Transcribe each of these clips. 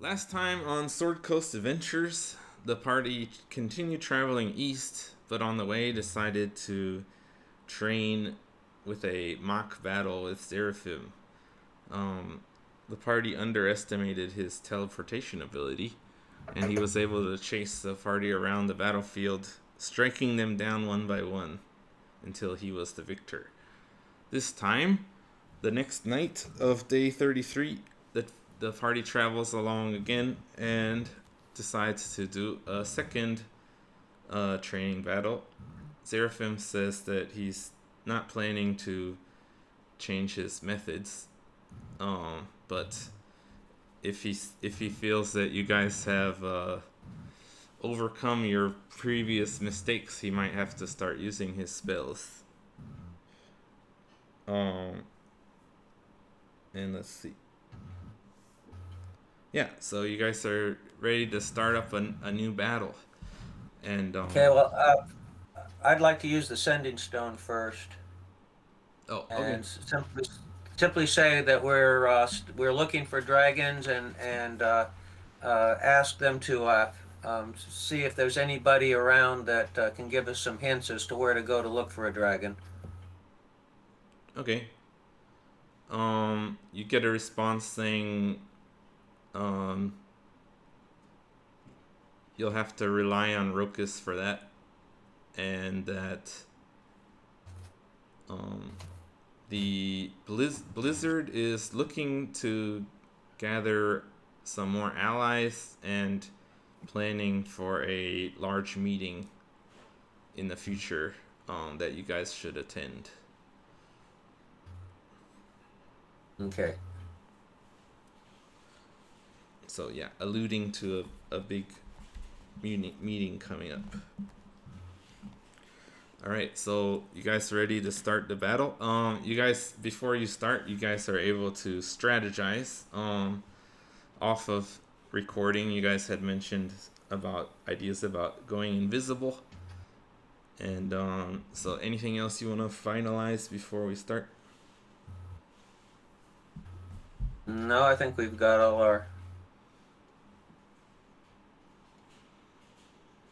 Last time on Sword Coast Adventures, the party continued traveling east, but on the way decided to train with a mock battle with Seraphim. Um, the party underestimated his teleportation ability, and he was able to chase the party around the battlefield, striking them down one by one until he was the victor. This time, the next night of day 33, the party travels along again and decides to do a second training battle. Seraphim says that he's not planning to change his methods, but if he feels that you guys have overcome your previous mistakes, he might have to start using his spells. And let's see. Yeah, so you guys are ready to start up a new battle. And Okay, well, I'd like to use the sending stone first, oh, okay. and simply say that we're looking for dragons, and ask them to see if there's anybody around that can give us some hints as to where to go to look for a dragon. Okay. You get a response saying um you'll have to rely on Ruckus for that, and that um the Blizzard is looking to gather some more allies and planning for a large meeting in the future that you guys should attend. Okay. So yeah, alluding to a big meeting coming up. All right, so you guys ready to start the battle? You guys, before you start, you guys are able to strategize. Off of recording, you guys had mentioned about ideas about going invisible, and so anything else you want to finalize before we start? No, I think we've got all our.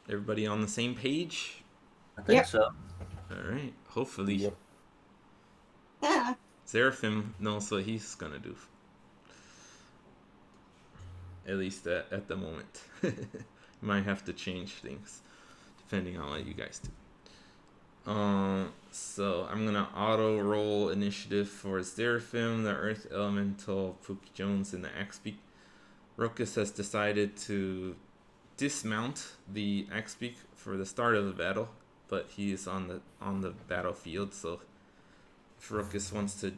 Everybody on the same page? I think so. All right, hopefully. Yep. Yeah. Seraphim knows what he's gonna do. At least at the moment. Might have to change things depending on what you guys do. So I'm gonna auto roll initiative for Seraphim, the Earth Elemental, Pookie Jones, and the Xspeak. Ruckus has decided to dismount the Xspeak for the start of the battle, but he is on the battlefield, so if Ruckus wants to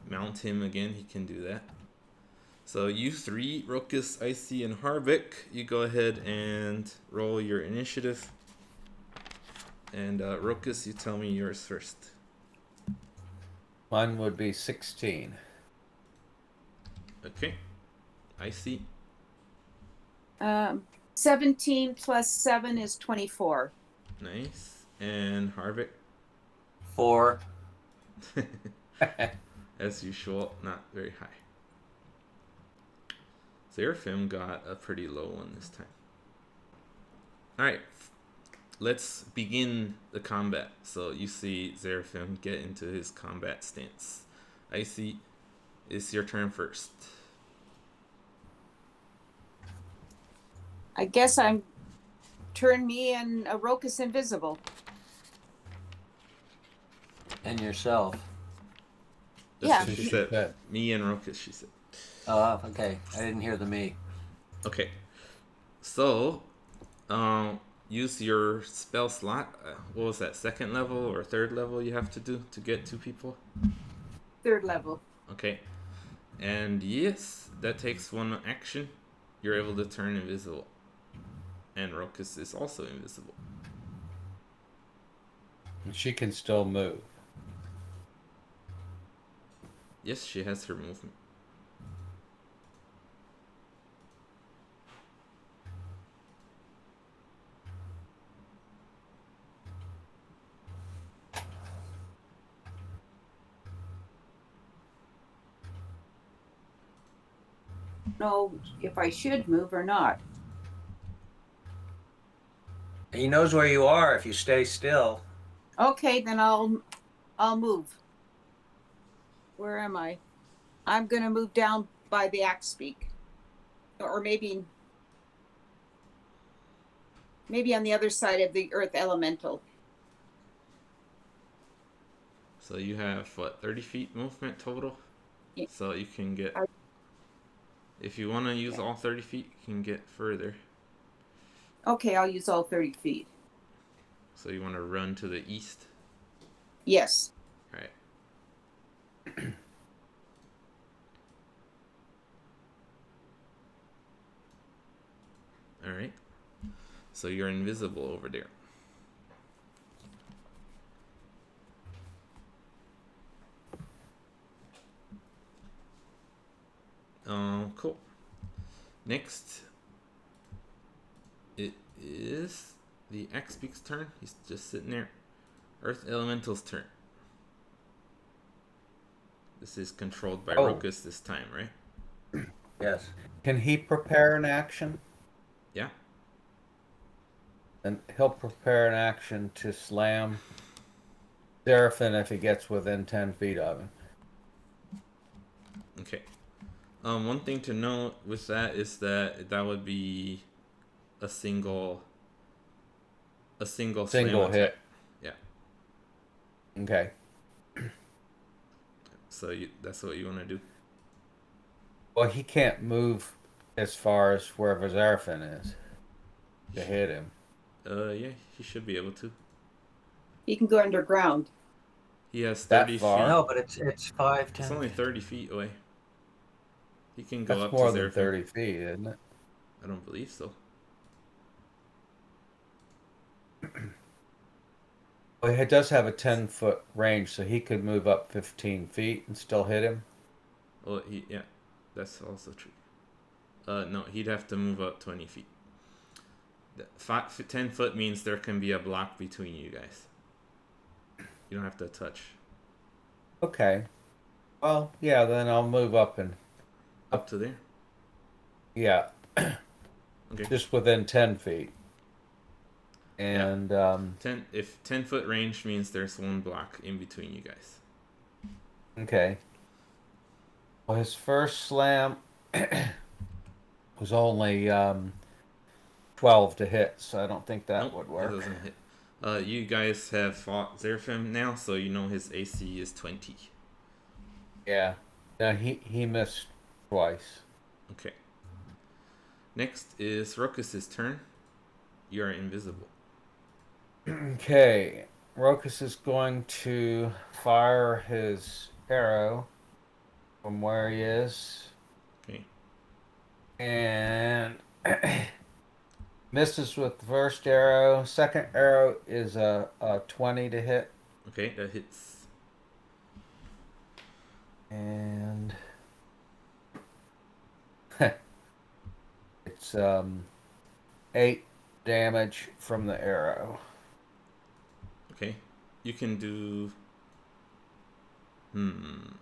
mount him again, he can do that. So you three, Ruckus, Icy, and Harvick, you go ahead and roll your initiative. And Ruckus, you tell me yours first. Mine would be 16. Okay. Icy. 17 plus 7 is 24. Nice. And Harvick. 4. As usual, not very high. Seraphim got a pretty low one this time. Alright. Let's begin the combat. So you see Seraphim get into his combat stance. Icy, it's your turn first. I guess turn me and Ruckus invisible. And yourself. That's Yeah. what she said. Me and Ruckus, she said. Oh, okay. I didn't hear the me. Okay. So, use your spell slot. What was that? Second level or third level you have to do to get 2 people? 3rd level. Okay. And yes, that takes 1 action. You're able to turn invisible. And Ruckus is also invisible. She can still move. Yes, she has her movement. know if I should move or not. He knows where you are if you stay still. Okay, then I'll move. Where am I? I'm gonna move down by the Xspeak, or maybe on the other side of the Earth Elemental. So you have what, 30 feet movement total? Yeah. So you can get, I- if you want to use Yeah. all 30 feet, you can get further. Okay, I'll use all 30 feet. So you want to run to the east. Yes. All right. All right. So you're invisible over there. Cool. Next, it is the Xspeak's turn. He's just sitting there. Earth Elemental's turn. This is controlled by Ruckus this time, right? Yes. Can he prepare an action? Yeah. And he'll prepare an action to slam Seraphim if he gets within 10 feet of him. Okay. One thing to note with that is that would be a single slam Single attack. hit. Yeah. Okay. So that's what you want to do. Well, he can't move as far as wherever Seraphim is to hit him. Yeah, he should be able to. He can go underground. He has That 30 far? feet. No, but it's 5, 10. It's only 30 feet away. He can go That's up more to than Zeraphim. 30 feet, isn't it? I don't believe so. Well, he does have a 10-foot range, so he could move up 15 feet and still hit him. Well, yeah, that's also true. No, he'd have to move up 20 feet. 10 foot means there can be a block between you guys. You don't have to touch. Okay. Well, yeah, then I'll move up and... Up to there? Yeah. Okay. Just within 10 feet. And, 10 foot range means there's one block in between you guys. okay. Well, his first slam was only 12 to hit, so I don't think that would work. It doesn't hit. You guys have fought Seraphim now, so you know his AC is 20. Yeah. No, he missed twice. Okay. Next is Ruckus's turn. You are invisible. Okay. Ruckus is going to fire his arrow from where he is. Okay. And misses with the first arrow. Second arrow is a 20 to hit. Okay, that hits. And it's 8 damage from the arrow. Okay. You can do...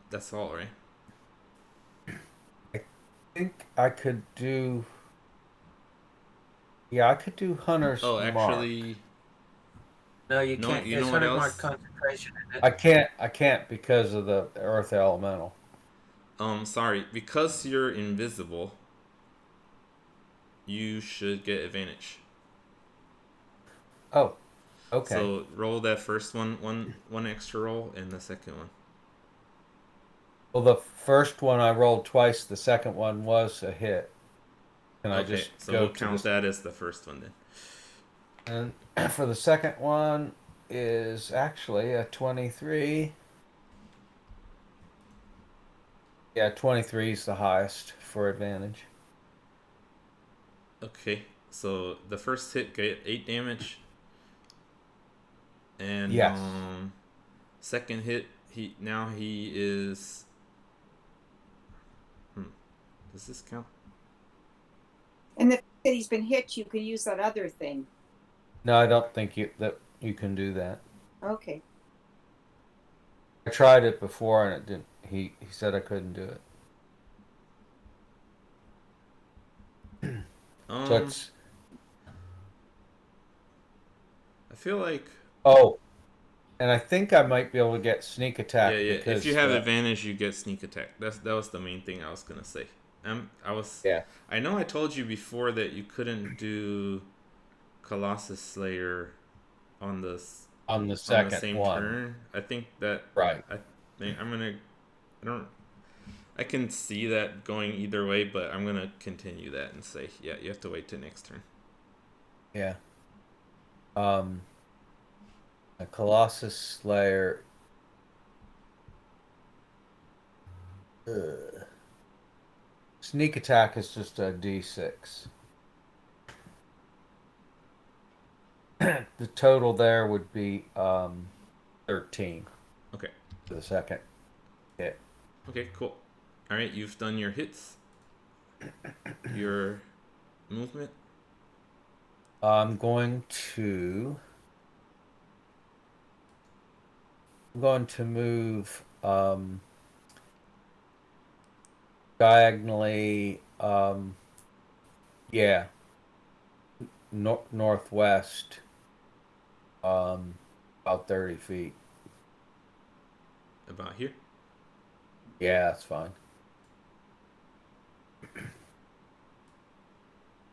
That's all, right? I think I could do... Yeah, I could do Hunter's Oh, Mark. actually... No, you No, can't. you It's know what 100 mark else? concentration. Isn't it? I can't because of the Earth Elemental. Sorry. Because you're invisible, you should get advantage. Oh, okay. So roll that first one extra roll, and the second one. Well, the first one I rolled twice. The second one was a hit. Can I Okay, just so go we'll to count that as the first one then. And for the second one is actually a 23. Yeah, 23 is the highest for advantage. Okay, so the first hit get 8 damage. And Yes. second hit, he is... Does this count? And the fact that he's been hit, you can use that other thing. No, I don't think that you can do that. Okay. I tried it before and it didn't. He said I couldn't do it. So it's I feel like oh, and I think I might be able to get sneak yeah, attack yeah. If you because have advantage, you get sneak attack. That was the main thing I was gonna say. I was. yeah, I know I told you before that you couldn't do Colossus Slayer on the on the on the second same one, turn. I think that right? I think I'm gonna. I don't. I can see that going either way, but I'm gonna continue that and say, yeah, you have to wait till next turn. Yeah. A Colossus Slayer. Ugh. Sneak attack is just a D6. The total there would be 13 Okay. for the second hit. Okay. Cool. All right. You've done your hits. Your movement. I'm going to move diagonally yeah, northwest about 30 feet. About here. Yeah, that's fine.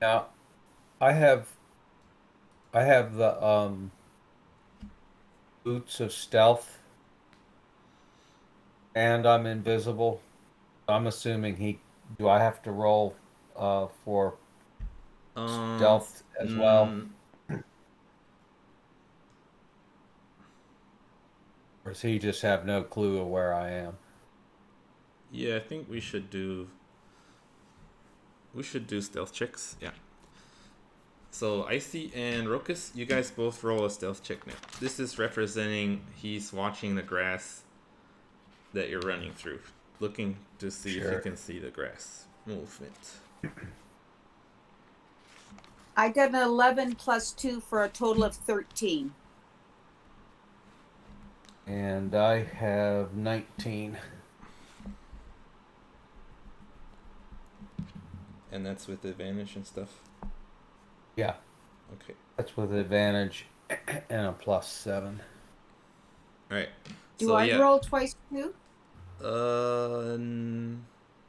Now, I have the boots of stealth and I'm invisible. I'm assuming do I have to roll for stealth as well? Mm, Or does he just have no clue of where I am? yeah, I think we should do. We should do stealth checks. Yeah. So Icy and Ruckus, you guys both roll a stealth check now. This is representing he's watching the grass that you're running through, looking to see if Sure. you can see the grass movement. I got an 11 plus 2 for a total of 13. And I have 19. And that's with advantage and stuff. Yeah, Okay. that's with advantage and a +7. All right. Do So I yeah. roll twice too? Do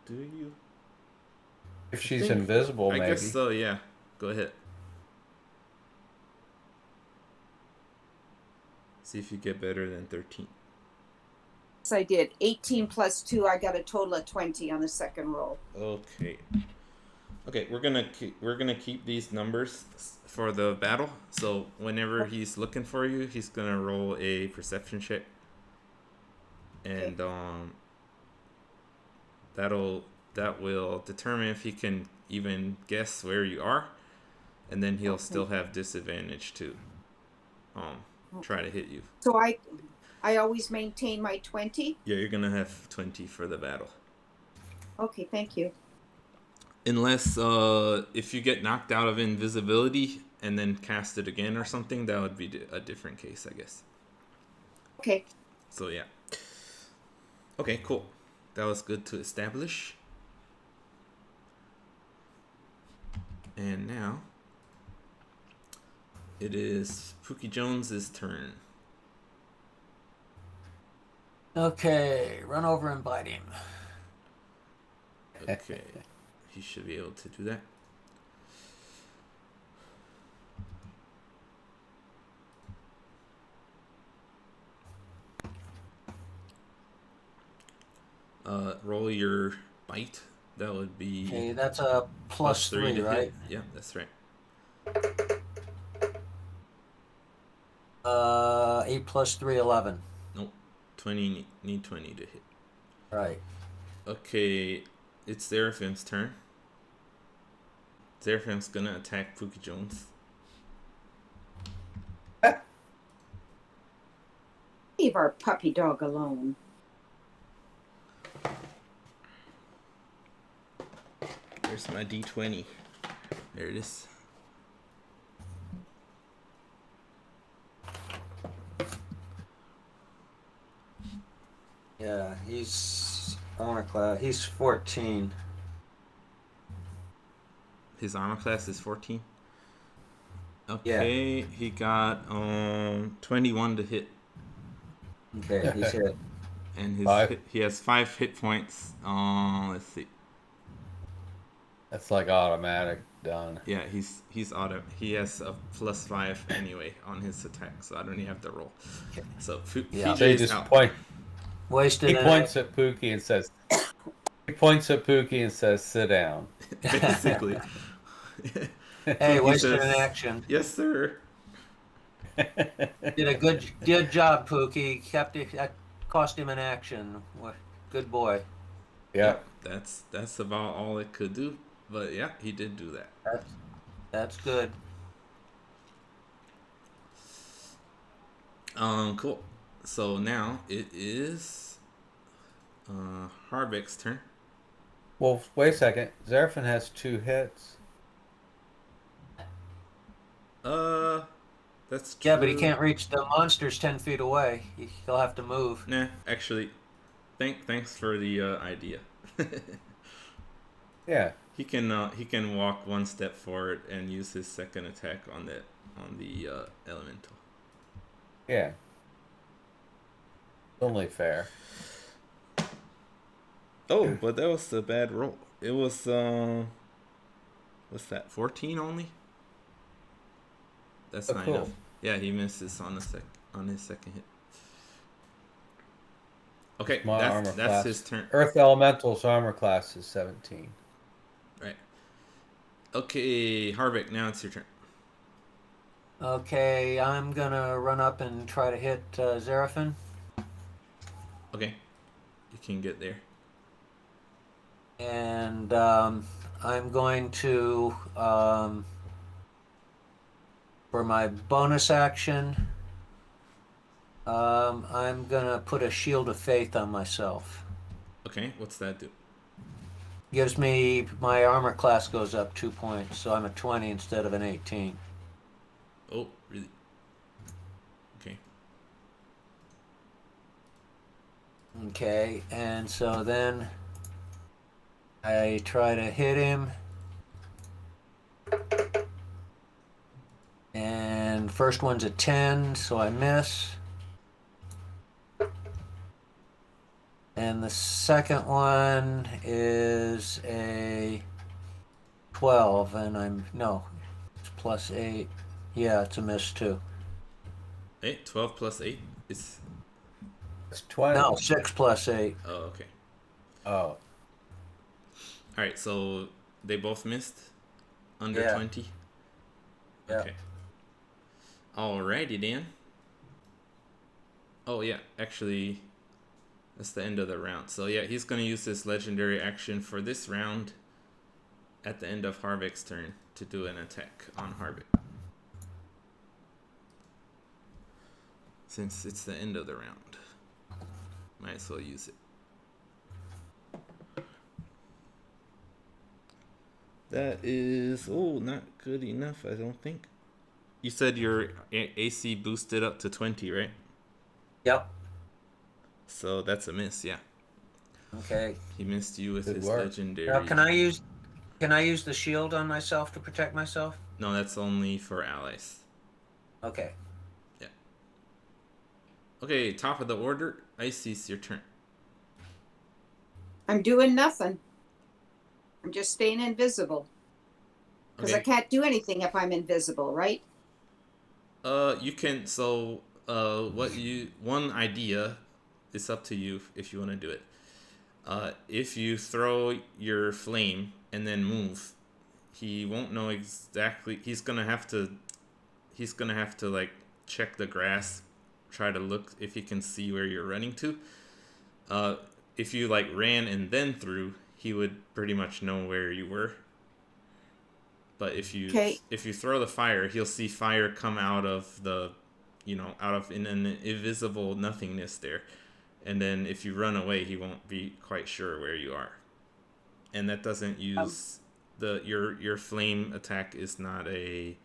you? If I she's think- invisible, I maybe. guess so. Yeah. Go ahead. See if you get better than 13. Yes, I did. 18 plus 2, I got a total of 20 on the second roll. Okay. Okay, we're gonna keep these numbers for the battle. So whenever he's looking for you, he's gonna roll a perception check, and that will determine if he can even guess where you are, and then he'll still have disadvantage to try to hit you. So I always maintain my 20. Yeah, you're gonna have 20 for the battle. Okay, thank you. Unless if you get knocked out of invisibility and then cast it again or something, that would be a different case, I guess. Okay. So yeah. Okay, cool. That was good to establish. And now it is Pookie Jones's turn. Okay, run over and bite him. Okay. He should be able to do that. Roll your bite. That would be Okay, that's a plus three, to right? hit. Yeah, that's right. 8 plus 3, 11. Nope. 20 need 20 to hit. Right. Okay, it's Seraphim's turn. Seraphim's gonna attack Pookie Jones. Leave our puppy dog alone. There's my D20. There it is. Yeah, he's armor class. He's 14. His armor class is 14. Okay, he got 21 to hit, Okay, he's hit. and Five. he has 5 hit points. Let's see. That's like automatic done. Yeah, he has a +5 anyway on his attack, so I don't even have to roll. So Yeah. So he PJ's just out. Wasted. He points at Pookie and says, "Sit down." Basically. Hey, He wasted says, an action. Yes, sir. Did a good job, Pookie. Kept it. That cost him an action. Good boy. Yeah. That's about all it could do. But yeah, he did do that. That's good. Cool. So now it is Harvick's turn. Well, wait a second. Zerfin has 2 hits. That's true. Yeah, but he can't reach the monsters 10 feet away. He'll have to move. Nah, actually, thanks for the idea. Yeah. He can walk 1 step forward and use his second attack on the elemental. Yeah. Only fair. Oh, but that was a bad roll. It was what's that? 14 only. That's not cool. enough. Yeah, he misses on his second hit. Okay, My armor that's class. his turn. Earth Elemental's armor class is 17. Right. Okay, Harvick, now it's your turn. Okay, I'm gonna run up and try to hit Zerafin. Okay, you can get there. And I'm going to, for my bonus action, I'm gonna put a shield of faith on myself. Okay, what's that do? Gives me, my armor class goes up 2 points, so I'm a 20 instead of an 18. Oh, really? Okay. Okay, and so then I try to hit him. And first one's a 10, so I miss. And the second one is a 12, and it's +8. Yeah, it's a miss too. 12 plus 8 is... It's 20. No, 6 + 8. Oh, okay. Oh. Alright, so they both missed? Under Yeah. 20? Yeah. Okay. Alrighty then. Oh yeah, actually, that's the end of the round. So yeah, he's gonna use this legendary action for this round at the end of Harvick's turn to do an attack on Harvick. Since it's the end of the round, might as well use it. That is, not good enough, I don't think. You said your AC boosted up to 20, right? Yep. So that's a miss, yeah. Okay. He missed you with Good his work. legendary. Now, can I use the shield on myself to protect myself? No, that's only for allies. Okay. Yeah. Okay, top of the order. Icy's your turn. I'm doing nothing. I'm just staying invisible. Because I can't do anything if I'm invisible, right? You can, so, one idea, it's up to you if you want to do it. If you throw your flame and then move, he won't know exactly, he's gonna have to like check the grass, try to look if he can see where you're running to. If you like ran and then threw, he would pretty much know where you were. But if you throw the fire, he'll see fire come out of in an invisible nothingness there. And then if you run away, he won't be quite sure where you are. And that doesn't use your flame attack is not a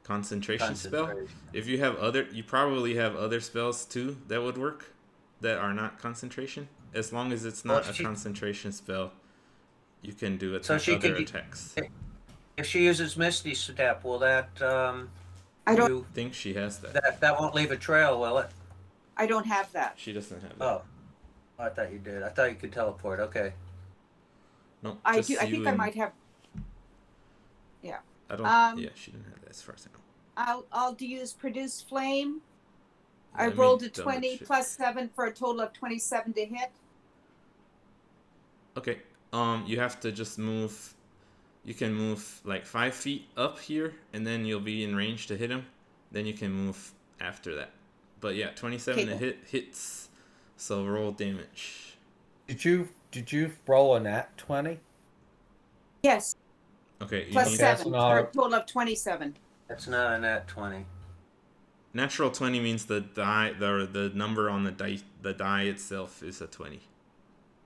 concentration spell. If you have you probably have other spells too that would work that are not concentration. As long as it's not a concentration spell, you can do other attacks. If she uses Misty Step, will that I don't. you I think she has that. that won't leave a trail, will it? I don't have that. She doesn't have that. Oh, I thought you did. I thought you could teleport. Okay. No, I just do. I you think I and- might have. Yeah. I don't. Yeah, she didn't have that as far as I know. I'll use produce flame. I Let me rolled a double 20 check. plus 7 for a total of 27 to hit. Okay. You have to just move. You can move like 5 feet up here, and then you'll be in range to hit him. Then you can move after that. But yeah, 27 Okay. to hit hits. So roll damage. Did you roll a nat 20? Yes, Okay. You plus need That's 7 not for a a- total of 27. That's not a nat 20. natural 20 means the die the number on the die itself is a 20.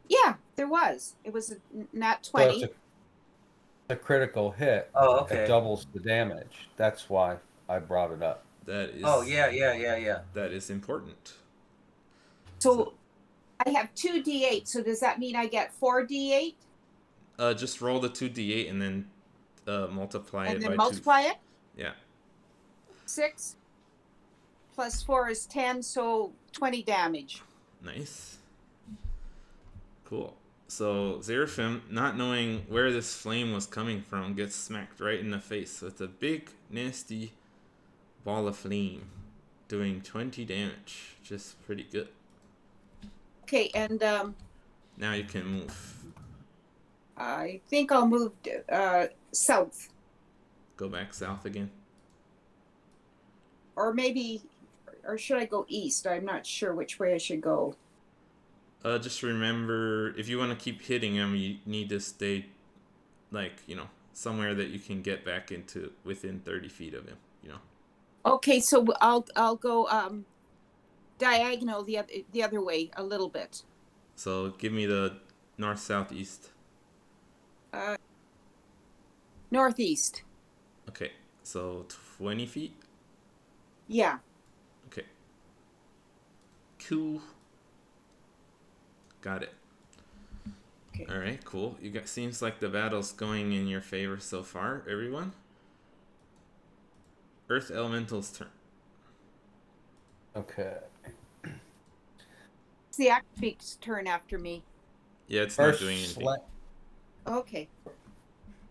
Yeah, there was. It was a nat So 20. it's a critical hit. Oh, It okay. doubles the damage. That's why I brought it up. That is. Oh, yeah. That is important. So I have 2d8. So does that mean I get 4d8 Just roll the 2d8 and then multiply and it then by multiply it? 2. Yeah. 6 plus 4 is 10, so 20 damage. Nice. Cool. So Xeraphim, not knowing where this flame was coming from, gets smacked right in the face with a big, nasty ball of flame, doing 20 damage. Just pretty good. Okay, and Now you can move. I think I'll move south, Go back south again. or maybe, or should I go east? I'm not sure which way I should go. Just remember, if you want to keep hitting him, you need to stay, like, somewhere that you can get back into within 30 feet of him, Okay, so I'll go diagonal the other way a little bit. So give me the north, south, east. Northeast. Okay, so 20 feet? Yeah. Okay. Cool. Got it. Okay. All right, cool. Seems like the battle's going in your favor so far, everyone. Earth Elemental's turn. Okay. It's the Xspeak's turn after me. Yeah, it's First not doing anything. Okay.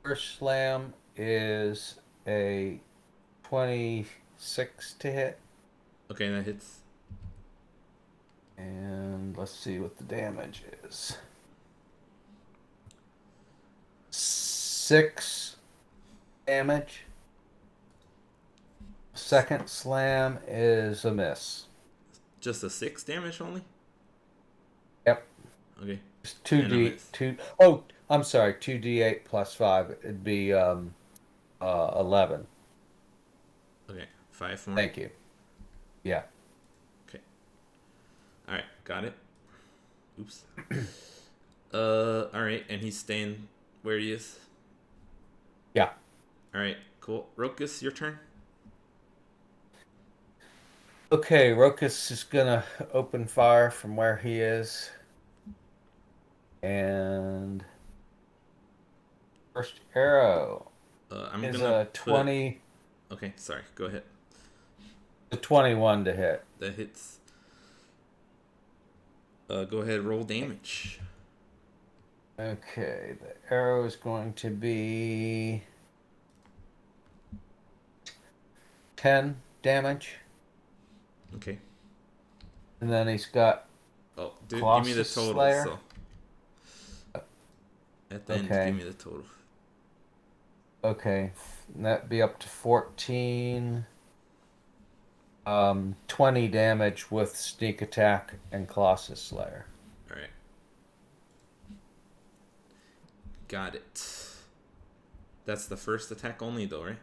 First slam is a 26 to hit. Okay, that hits. And let's see what the damage is. 6 damage. Second slam is a miss. Just a 6 damage only? Yep. Okay. It's And a 2d miss. 2. Oh, I'm sorry. 2d8 plus 5. It'd be 11. Okay, 5 more. Thank you. Yeah. Okay. All right, got it. Oops. All right, and he's staying where he is. Yeah. All right, cool. Ruckus, your turn. Okay, Ruckus is gonna open fire from where he is. And first arrow I'm is gonna a 20, Okay, sorry. Go ahead. a 21 to hit. That hits. Go ahead. Roll damage. Okay, the arrow is going to be 10 damage. Okay. And then he's got Oh, dude, give me the Colossus total. Slayer? So at the end, Okay. give me the total. okay, that'd be up to 14. 20 damage with sneak attack and Colossus Slayer. All right. Got it. That's the first attack only, though, right?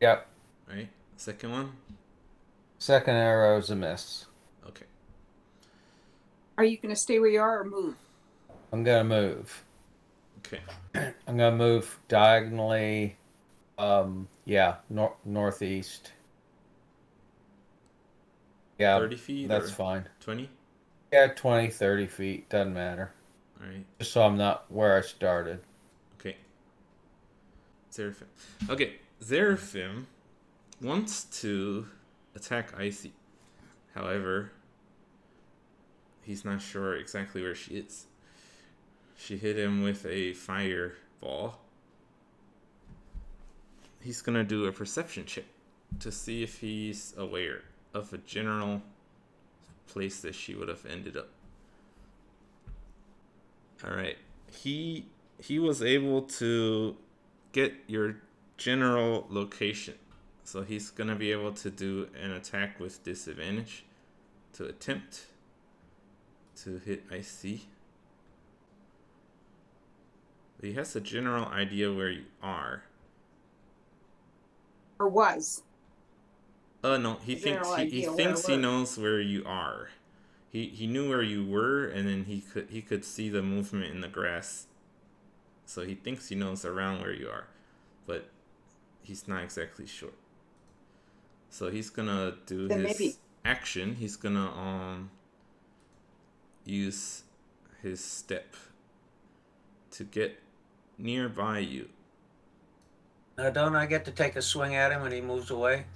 Yep. Right. Second one. Second arrow is a miss. Okay. Are you going to stay where you are or move? I'm gonna move. Okay. I'm gonna move diagonally. Northeast. Yeah, 30 feet. that's or fine. 20. Yeah, 20, 30 feet, doesn't matter. All right. Just so I'm not where I started. Okay. Seraphim. Okay, Seraphim wants to attack Icy. However, he's not sure exactly where she is. She hit him with a fireball. He's gonna do a perception check to see if he's aware of a general place that she would have ended up. Alright. He was able to get your general location. So he's gonna be able to do an attack with disadvantage to attempt to hit IC. But he has a general idea where you are. Or was. No, he thinks he knows where you are. He knew where you were, and then he could see the movement in the grass. So he thinks he knows around where you are, but he's not exactly sure. So he's gonna do his action. He's gonna use his step to get nearby you. Don't I get to take a swing at him when he moves away?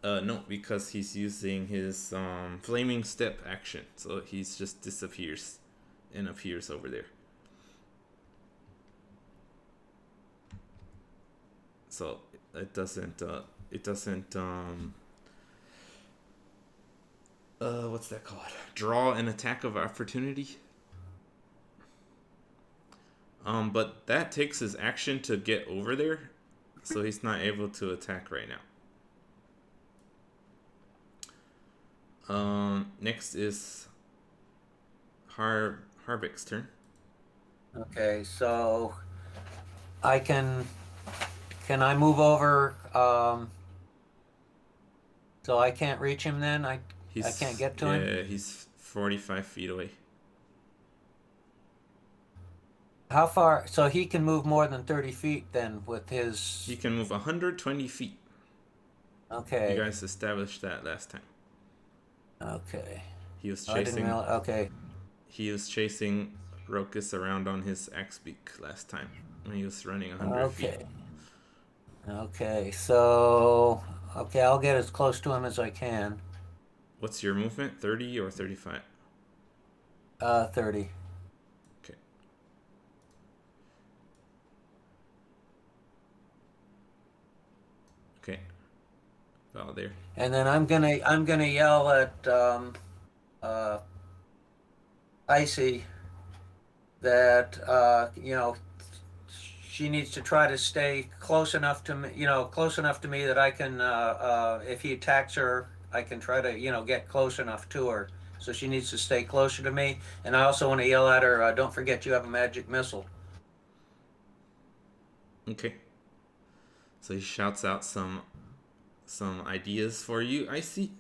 No, because he's using his flaming step action. So he's just disappears and appears over there. So it doesn't what's that called? Draw an attack of opportunity. But that takes his action to get over there, so he's not able to attack right now. Next is Harvick's turn. Okay, so I can I move over? So I can't reach him then? I can't get to him? Yeah, he's 45 feet away. How far? So he can move more than 30 feet then with his... He can move 120 feet. Okay. You guys established that last time. Okay. He was I didn't chasing. realize, okay. He was chasing Ruckus around on his Xspeak last time when he was running 100 feet. Okay, so... Okay, I'll get as close to him as I can. What's your movement? 30 or 35? 30. Okay. Okay. About there. And then I'm gonna yell at Icy that she needs to try to stay close enough to me, that I can if he attacks her, I can try to get close enough to her. So she needs to stay closer to me, and I also want to yell at her, don't forget you have a magic missile. Okay. So he shouts out some ideas for you, I see.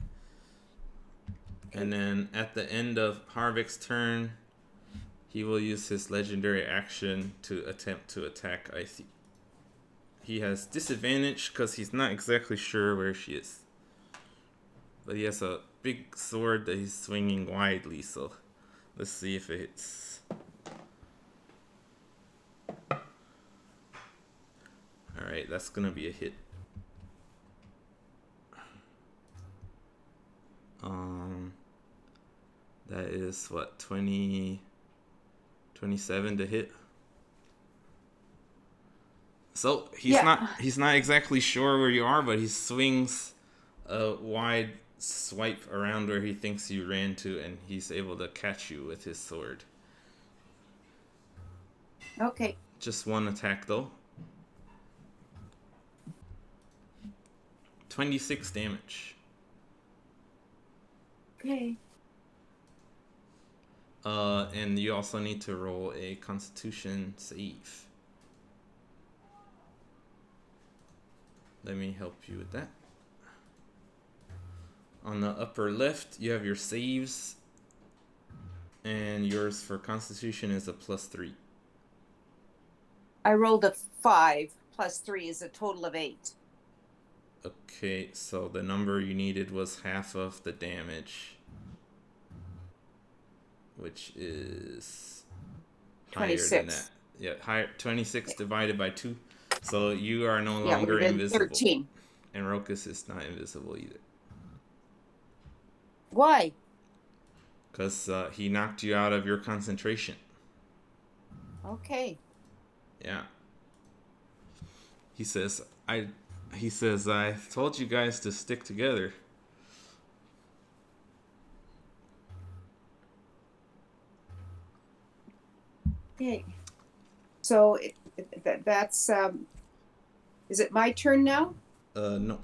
And then at the end of Harvick's turn, he will use his legendary action to attempt to attack Icy. He has disadvantage because he's not exactly sure where she is. But he has a big sword that he's swinging widely, so let's see if it hits. Alright, that's gonna be a hit. That is what, 27 to hit. So he's not exactly sure where you are, but he swings a wide swipe around where he thinks you ran to, and he's able to catch you with his sword. Okay. Just one attack though. 26 damage. Okay. And you also need to roll a Constitution save. Let me help you with that. On the upper left, you have your saves, and yours for Constitution is a +3. I rolled a 5 plus 3 is a total of 8. Okay, so the number you needed was half of the damage, which is 26. higher than that. Yeah, higher. 26 divided by 2. So you are no Yeah, longer we're in invisible. 13. And Ruckus is not invisible either. Why? Because he knocked you out of your concentration. Okay. Yeah. He says, I told you guys to stick together. Okay. So that's is it my turn now? No.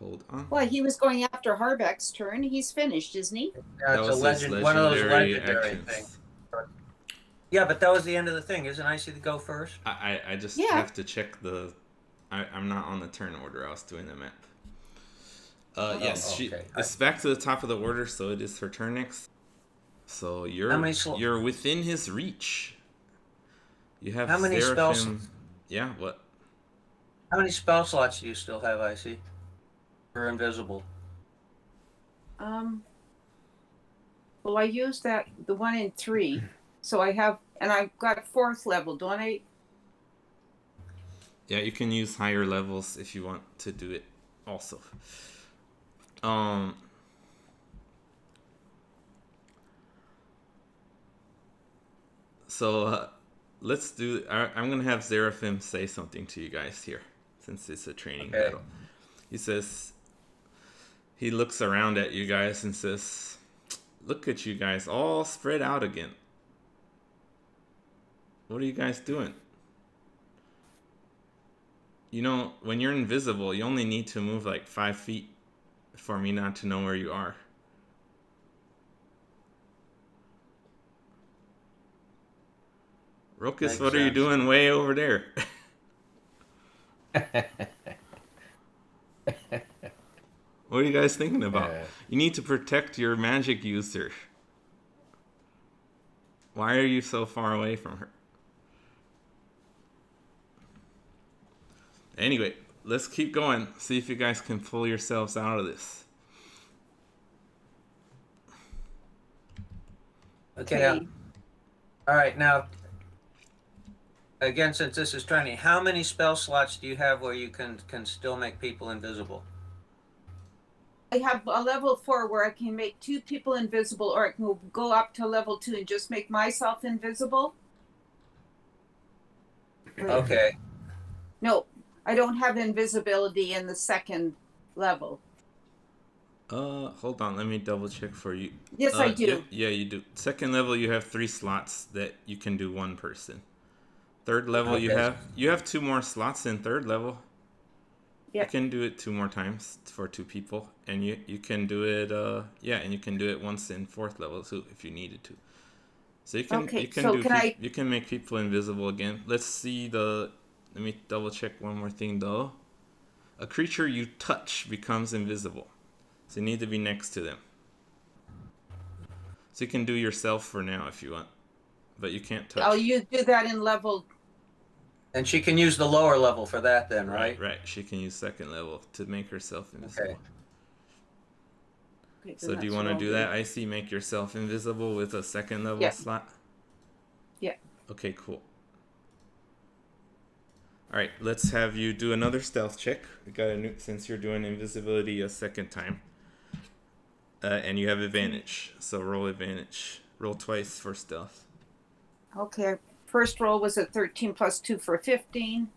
Hold on. Well, he was going after Harvick's turn. He's finished, isn't he? Yeah, That it's a was his legend, one of those legendary legendary actions. things. Yeah, but that was the end of the thing. Isn't Icy to go first? I just Yeah. have to check the... I'm not on the turn order. I was doing the map. Yes, okay. it's back to the top of the order, so it is her turn next. So How many you're within his reach. You have How many Seraphim. spells? Yeah, what? How many spell slots do you still have, Icy? For invisible. Well, I used the 1 in 3, so I have, and I've got 4th level, don't I? Yeah, you can use higher levels if you want to do it also. So let's do... I'm going to have Seraphim say something to you guys here, since it's a training battle. He says... He looks around at you guys and says, look at you guys all spread out again. What are you guys doing? You know, when you're invisible, you only need to move like 5 feet for me not to know where you are. Ruckus, what are you doing way over there? What are you guys thinking about? You need to protect your magic user. Why are you so far away from her? Anyway, let's keep going. See if you guys can pull yourselves out of this. Okay. All right. Now, again, since this is training, how many spell slots do you have where you can still make people invisible? I have a level 4 where I can make 2 people invisible, or I can go up to level 2 and just make myself invisible. Okay. No, I don't have invisibility in the 2nd level. Hold on, let me double check for you. Yes, I do. Yeah, you do. 2nd level, you have 3 slots that you can do 1 person. 3rd level, Okay. you have 2 more slots in 3rd level. Yeah. You can do it 2 more times for 2 people, and you can do it and you can do it once in 4th level too if you needed to. So you can you can make people invisible again. Let me double check one more thing though. A creature you touch becomes invisible. So you need to be next to them. So you can do yourself for now if you want. But you can't touch. Oh, you do that in level. And she can use the lower level for that then, right? Right. She can use 2nd level to make herself invisible. Okay, so do you want to do that, Icy? Make yourself invisible with a 2nd level slot? Yeah. Okay, cool. Alright, let's have you do another stealth check. We got since you're doing invisibility a 2nd time. And you have advantage. So roll advantage. Roll twice for stealth. Okay. First roll was a 13 plus 2 for 15.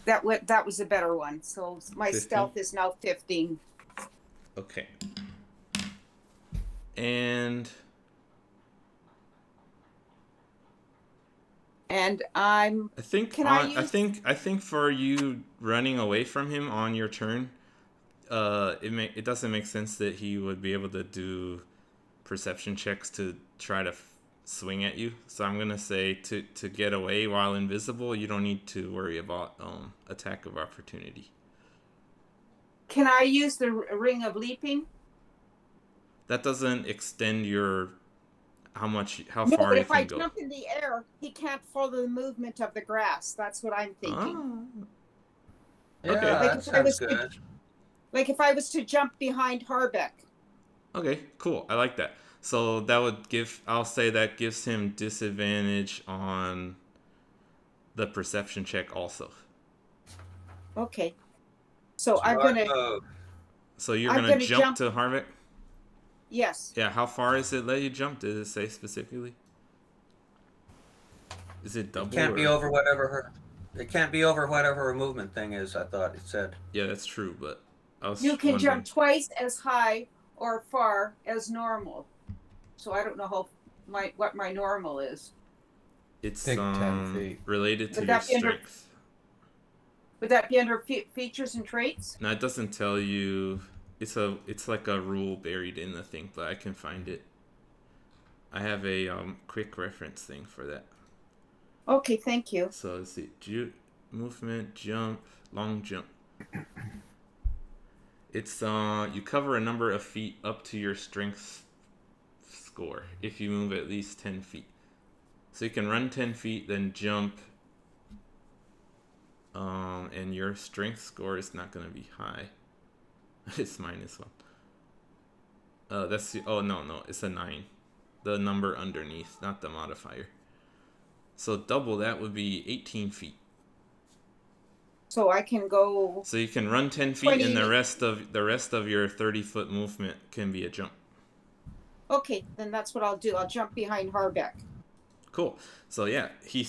That was a better one. So my 15? Stealth is now 15. Okay. And I think for you running away from him on your turn, it doesn't make sense that he would be able to do perception checks to try to swing at you. So I'm gonna say to get away while invisible, you don't need to worry about attack of opportunity. Can I use the ring of leaping? That doesn't extend your how far you can go. But if I jump in the air, he can't follow the movement of the grass. That's what I'm thinking. Yeah, okay. that sounds good. Like if I was to jump behind Harvick. Okay, cool. I like that. So that would give. I'll say that gives him disadvantage on the perception check also. Okay. So Smart move. So you're I'm gonna gonna jump jump. to Harvick? Yes. Yeah, how far is it let you jump? Did it say specifically? Is it double? It can't be or- over whatever her. It can't be over whatever her movement thing is. I thought it said. Yeah, that's true, but I was You can wondering. jump twice as high or far as normal. So I don't know what my normal is. It's Take 10 feet. related to Would your that be under- strength. Would that be under features and traits? No, it doesn't tell you. It's like a rule buried in the thing, but I can find it. I have a quick reference thing for that. Okay, thank you. So let's see. Movement, jump, long jump. It's you cover a number of feet up to your strength score if you move at least 10 feet. So you can run 10 feet, then jump. And your strength score is not gonna be high. It's -1. No, it's a 9. The number underneath, not the modifier. So double that would be 18 feet. So I can go. So you can run 10 feet, 20. and the rest of your 30-foot movement can be a jump. Okay, then that's what I'll do. I'll jump behind Harbeck. Cool. So yeah, he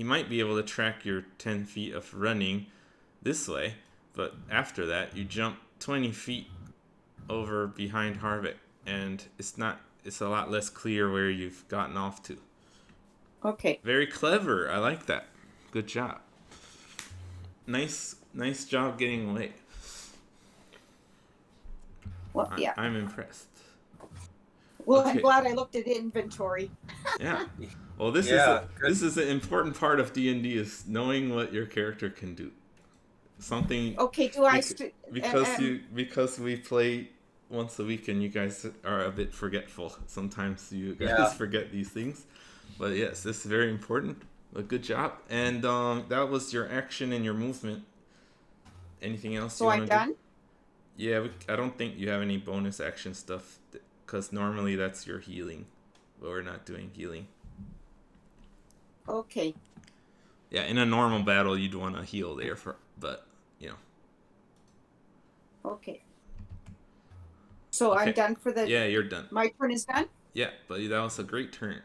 might be able to track your 10 feet of running this way, but after that you jump 20 feet over behind Harvick, and it's a lot less clear where you've gotten off to. Okay. Very clever. I like that. Good job. Nice job getting away. Well, yeah. I'm impressed. Well, Okay. I'm glad I looked at inventory. Yeah. Well, this is an important part of D&D is knowing what your character can do. Something. Okay. Do I? Because we play once a week and you guys are a bit forgetful. Sometimes you guys forget these things. But yes, this is very important. But good job. And that was your action and your movement. Anything else So you want I'm to do? done? Yeah, I don't think you have any bonus action stuff because normally that's your healing. But we're not doing healing. Okay. Yeah, in a normal battle you'd want to heal there but Okay. So Okay. I'm done for the. Yeah, you're done. My turn is done. Yeah, but that was a great turn.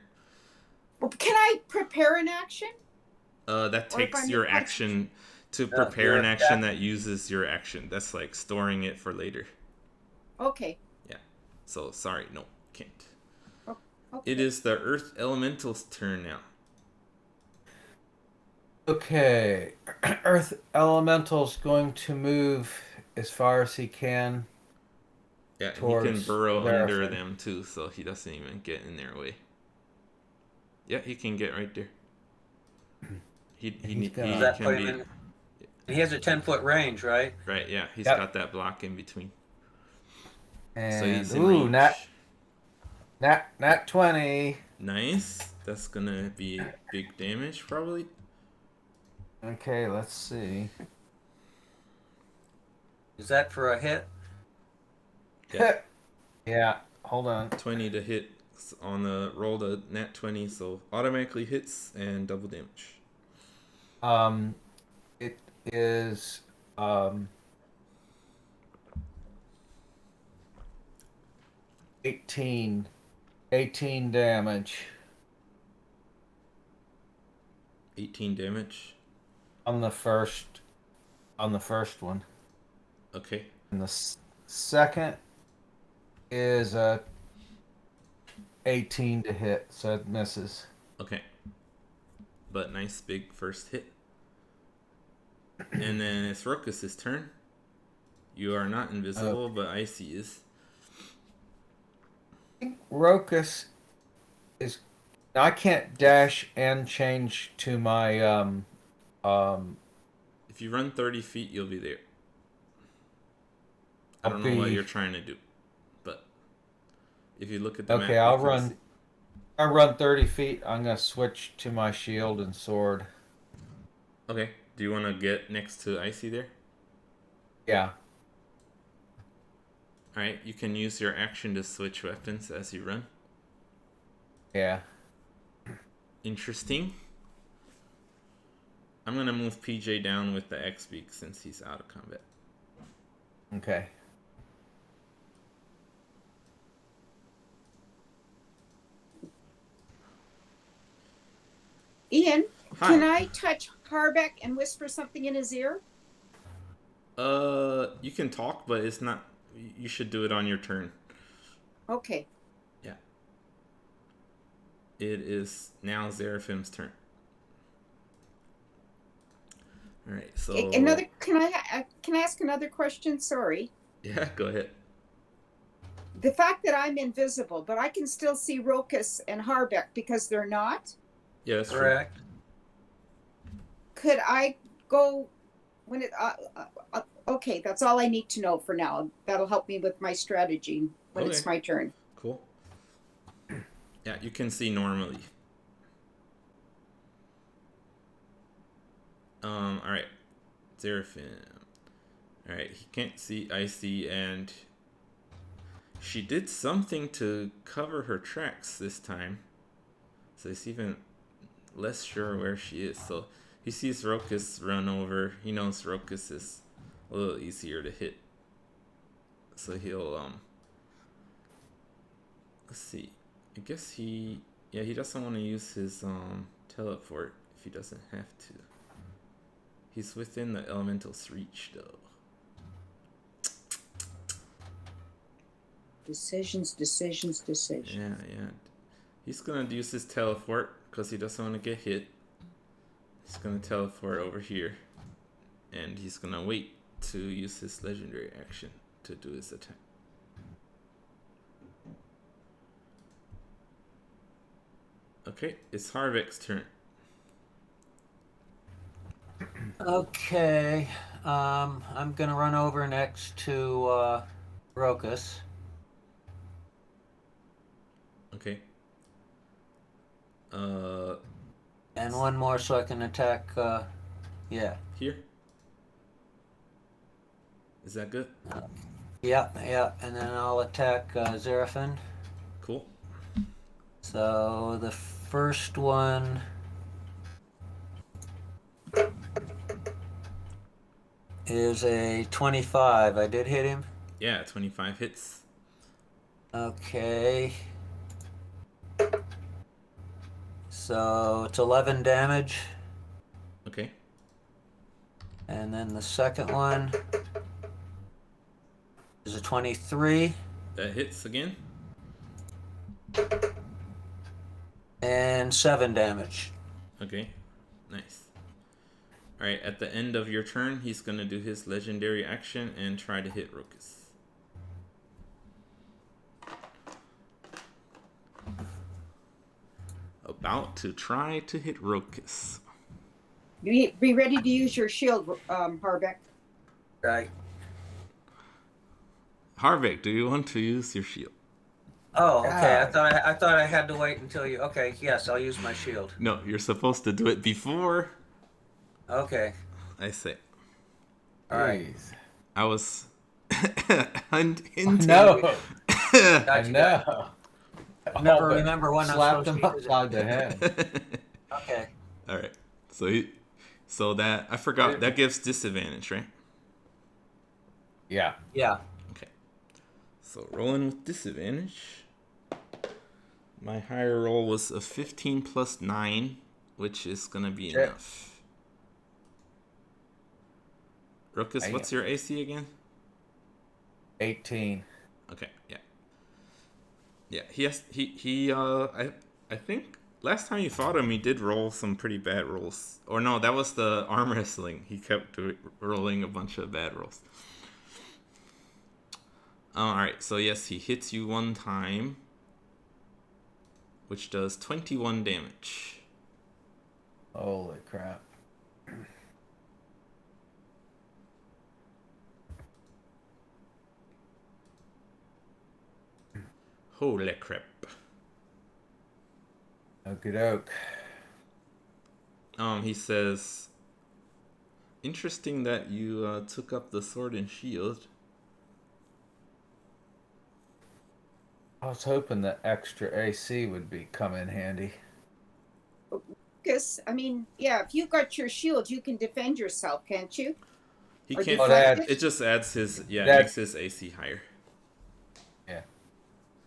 Well, can I prepare an action? That Or if takes I'm your in- action to prepare an your action action. that uses your action. That's like storing it for later. Okay. So sorry, no, can't. Okay. It is the Earth Elemental's turn now. Okay. Earth Elemental's going to move as far as he can. Yeah, and he can Towards burrow there, under I think. them too, so he doesn't even get in their way. Yeah, he can get right there. He He's can gonna- Does that put be him in? He has a 10-foot range, right? right. Yeah, he's Yep. got that block in between. And So he's in range. nat 20. Nice. That's gonna be big damage probably. Okay, let's see. Is that for a hit? Yeah. Yeah, hold on. 20 to hit on the roll the nat 20, so automatically hits and double damage. It is 18 damage 18 damage. on the first one, Okay. and the second is a 18 to hit, so it misses. Okay. But nice big first hit. And then it's Ruckus' turn. You are not invisible, but Icy is. Ruckus is. I can't dash and change to my If you run 30 feet, you'll be there. I I'll don't know what be- you're trying to do, but if you look at the map, Okay, you I'll can run. see- I run 30 feet. I'm gonna switch to my shield and sword. Okay. Do you want to get next to Icy there? Yeah. Alright, you can use your action to switch weapons as you run. Yeah. Interesting. I'm gonna move PJ down with the Xspeak since he's out of combat. Okay. Ian, Hi. can I touch Harvick and whisper something in his ear? You can talk, but it's not. You should do it on your turn. Okay. Yeah. It is now Seraphim's turn. All right. So Another. Can I ask another question? Sorry. yeah, go ahead. The fact that I'm invisible, but I can still see Ruckus and Harvick because they're not. Yeah, that's Correct. Could I go when it? Okay, that's all I need to know for now. That'll help me with my strategy when it's Okay. my turn. true. Cool. Yeah, you can see normally. All right. Seraphim. All right, he can't see Icy, and she did something to cover her tracks this time, so he's even less sure where she is. So he sees Ruckus run over. He knows Ruckus is a little easier to hit, so he'll let's see. I guess he doesn't want to use his teleport if he doesn't have to. He's within the elemental's reach though. Decisions. Yeah. He's gonna use his teleport because he doesn't want to get hit. He's gonna teleport over here, and he's gonna wait to use his legendary action to do his attack. Okay, it's Harvick's turn. Okay. I'm gonna run over next to Ruckus. Okay. And one more so I can attack. Yeah. Here. Is that good? Yep. And then I'll attack Seraphim. Cool. So the first one is a 25. I did hit him. Yeah, 25 hits. Okay. So it's 11 damage. Okay. And then the second one is a 23. That hits again. And 7 damage. Okay. Nice. Alright, at the end of your turn, he's gonna do his legendary action and try to hit Ruckus. About to try to hit Ruckus. Be ready to use your shield, Harvick. Right. Harvick, do you want to use your shield? Oh, okay. I thought I had to wait until you. Okay, yes, I'll use my shield. No, you're supposed to do it before Okay. I say. All right. Jeez. I was hinting. No. I Gotcha. know. Never but remember when I'm slapped supposed him to use it. upside the head. Okay. All right. So that I forgot that gives disadvantage, right? Yeah. Yeah. Okay. So rolling with disadvantage. My higher roll was a 15 plus 9, which is gonna be Sure. enough. Ruckus, Damn. what's your AC again? 18. Okay, yeah. Yeah, I think last time you fought him, he did roll some pretty bad rolls. Or no, that was the arm wrestling. He kept rolling a bunch of bad rolls. Alright, so yes, he hits you one time, which does 21 damage. Holy crap. Holy crap. Okie doke. He says, interesting that you took up the sword and shield. I was hoping that extra AC would come in handy. Because, I mean, yeah, if you got your shield, you can defend yourself, can't you? He Or can't. deflect It just adds his. Yeah, it That- makes his AC higher. Yeah.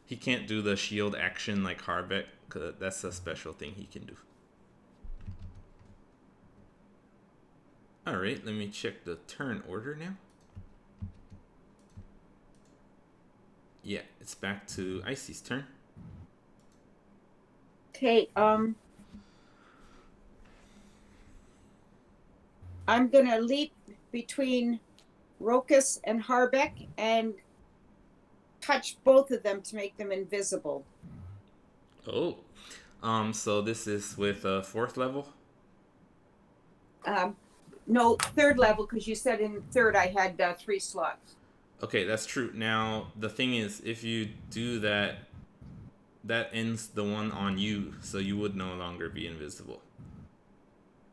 He can't do the shield action like Harvick, 'cause that's a special thing he can do. Alright, let me check the turn order now. Yeah, it's back to Icy's turn. Okay, I'm gonna leap between Ruckus and Harbeck and touch both of them to make them invisible. Oh. So this is with 4th level? No, 3rd level, because you said in 3rd I had 3 slots. Okay, that's true. Now, the thing is, if you do that, that ends the one on you, so you would no longer be invisible.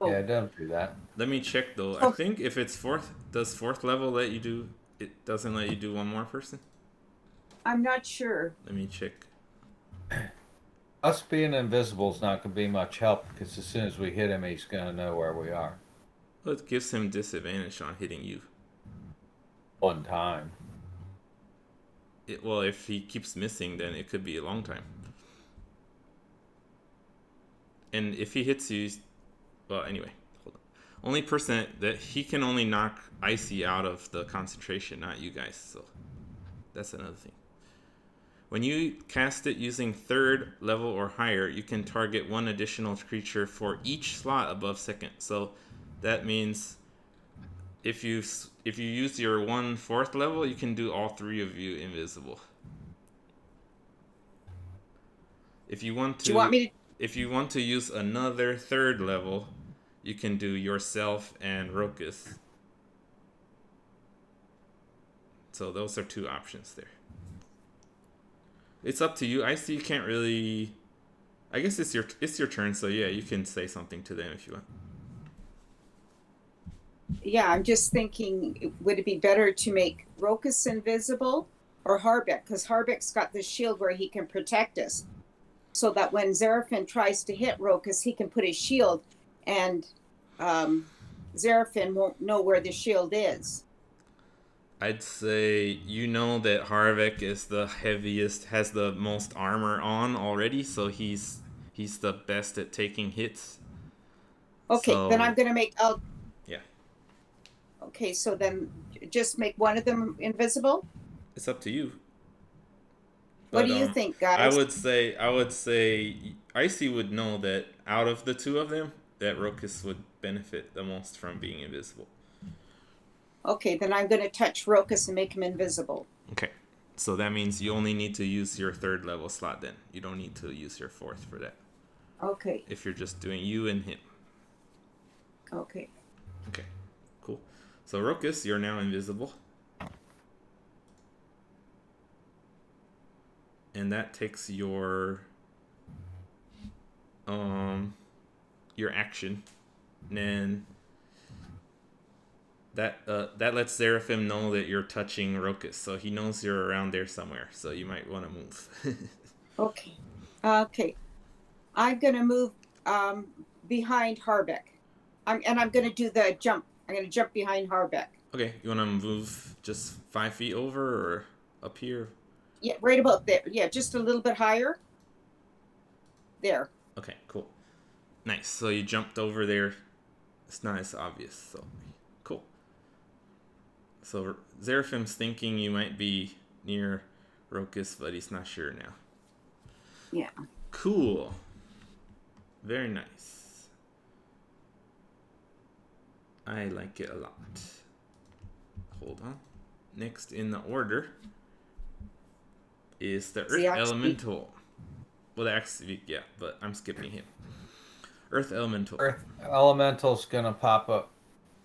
Oh. Yeah, don't do that. Let me check though. I think if it's 4th, does 4th level let you do, it doesn't let you do one more person? I'm not sure. Let me check. Us being invisible is not going to be much help because as soon as we hit him, he's going to know where we are. Well, it gives him disadvantage on hitting you. One time. Well, if he keeps missing, then it could be a long time. And if he hits you, well, anyway, hold on. Only person that he can only knock Icy out of the concentration, not you guys. So that's another thing. When you cast it using 3rd level or higher, you can target one additional creature for each slot above 2nd. So that means if you use your 4th level, you can do all 3 of you invisible. If you want to, Do you want me to? if you want to use another 3rd level, you can do yourself and Ruckus. So those are 2 options there. It's up to you. I see you can't really. I guess it's your turn, so yeah, you can say something to them if you want. Yeah, I'm just thinking, would it be better to make Ruckus invisible or Harbeck? Because Harbeck's got the shield where he can protect us. So that when Xeraphin tries to hit Ruckus, he can put his shield and Xeraphin won't know where the shield is. I'd say you know that Harvick is the heaviest, has the most armor on already, so he's the best at taking hits. Okay, So, then I'm going to make... yeah. Okay, so then just make one of them invisible? It's up to you. What do you think, guys? I would say Icy would know that out of the 2 of them, that Ruckus would benefit the most from being invisible. Okay, then I'm going to touch Ruckus and make him invisible. Okay. So that means you only need to use your 3rd level slot then. You don't need to use your 4th for that. Okay. If you're just doing you and him. Okay. Okay. Cool. So Ruckus, you're now invisible. And that takes your action. And then that lets Xeraphim know that you're touching Ruckus, so he knows you're around there somewhere. So you might want to move. Okay. Okay. I'm going to move behind Harbeck. I'm going to do the jump. I'm going to jump behind Harbeck. Okay, you want to move just 5 feet over or up here? Yeah, right about there. Yeah, just a little bit higher. There. Okay, cool. Nice. So you jumped over there. It's not as obvious, so cool. So Xeraphim's thinking you might be near Ruckus, but he's not sure now. Yeah. Cool. Very nice. I like it a lot. Hold on. Next in the order is the Earth Elemental. Well, the Xspeak, yeah, but I'm skipping him. Earth Elemental. Earth Elemental's going to pop up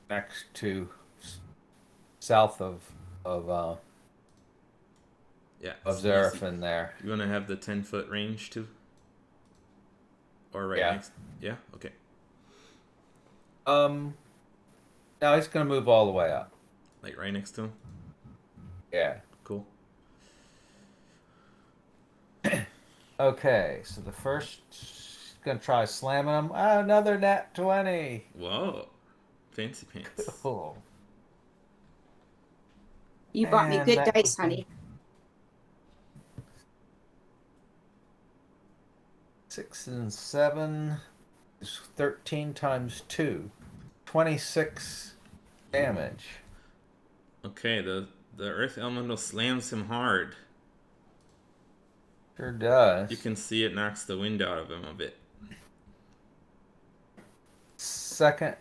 next to south of Yeah. Xeraphim there. You want to have the 10-foot range too? Or right next? Yeah? Okay. Now he's going to move all the way up. Like right next to him? Yeah. Cool. Okay, so the first gonna try slamming him. Ah, another nat 20. Whoa. Fancy pants. Oh. You bought me And good that dice, would be honey. 6 and 7 is 13 times 2. 26 damage. Okay, the earth elemental slams him hard. Sure does. You can see it knocks the wind out of him a bit. Second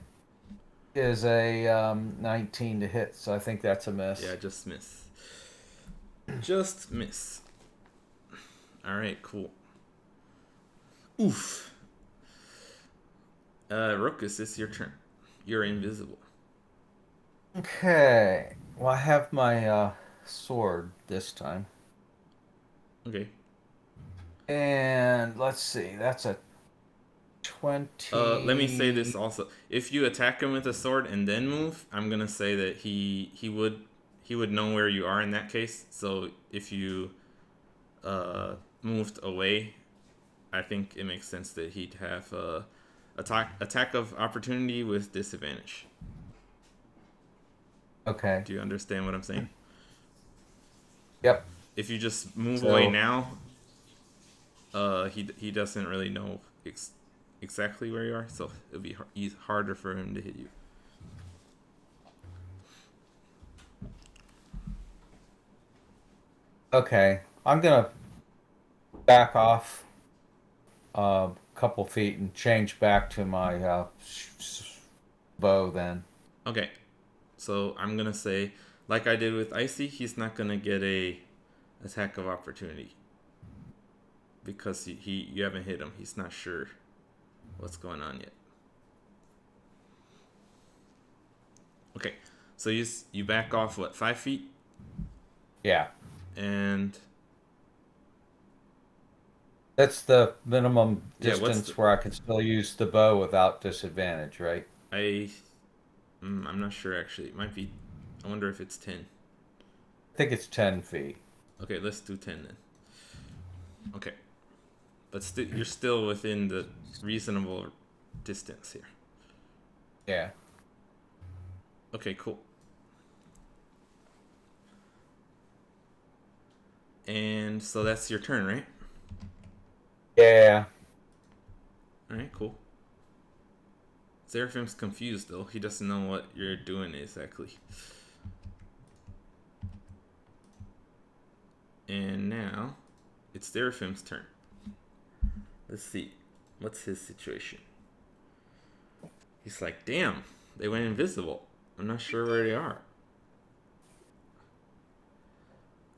is a 19 to hit, so I think that's a miss. Yeah, just miss. Just miss. Alright, cool. Oof. Ruckus, it's your turn. You're invisible. Okay. Well, I have my sword this time. Okay. And let's see, that's a 20. Let me say this also. If you attack him with a sword and then move, I'm gonna say that he would know where you are in that case. So if you moved away, I think it makes sense that he'd have attack of opportunity with disadvantage. Okay. Do you understand what I'm saying? Yep. If you just move away now, he doesn't really know exactly where you are, so it'll be harder for him to hit you. Okay. I'm gonna back off a couple feet and change back to my bow then. Okay, so I'm gonna say, like I did with Icy, he's not gonna get a attack of opportunity because you haven't hit him. He's not sure what's going on yet. Okay, so you back off what, 5 feet? Yeah. And That's the minimum Yeah, what's distance where I can still use the bow without disadvantage, right? I'm not sure actually. It might be. I wonder if it's 10. I think it's 10 feet. Okay, let's do 10 then. Okay, but you're still within the reasonable distance here. Yeah. Okay, cool. And so that's your turn, right? Yeah. Alright, cool. Seraphim's confused though. He doesn't know what you're doing exactly. And now it's Seraphim's turn. Let's see. What's his situation? He's like, damn, they went invisible. I'm not sure where they are.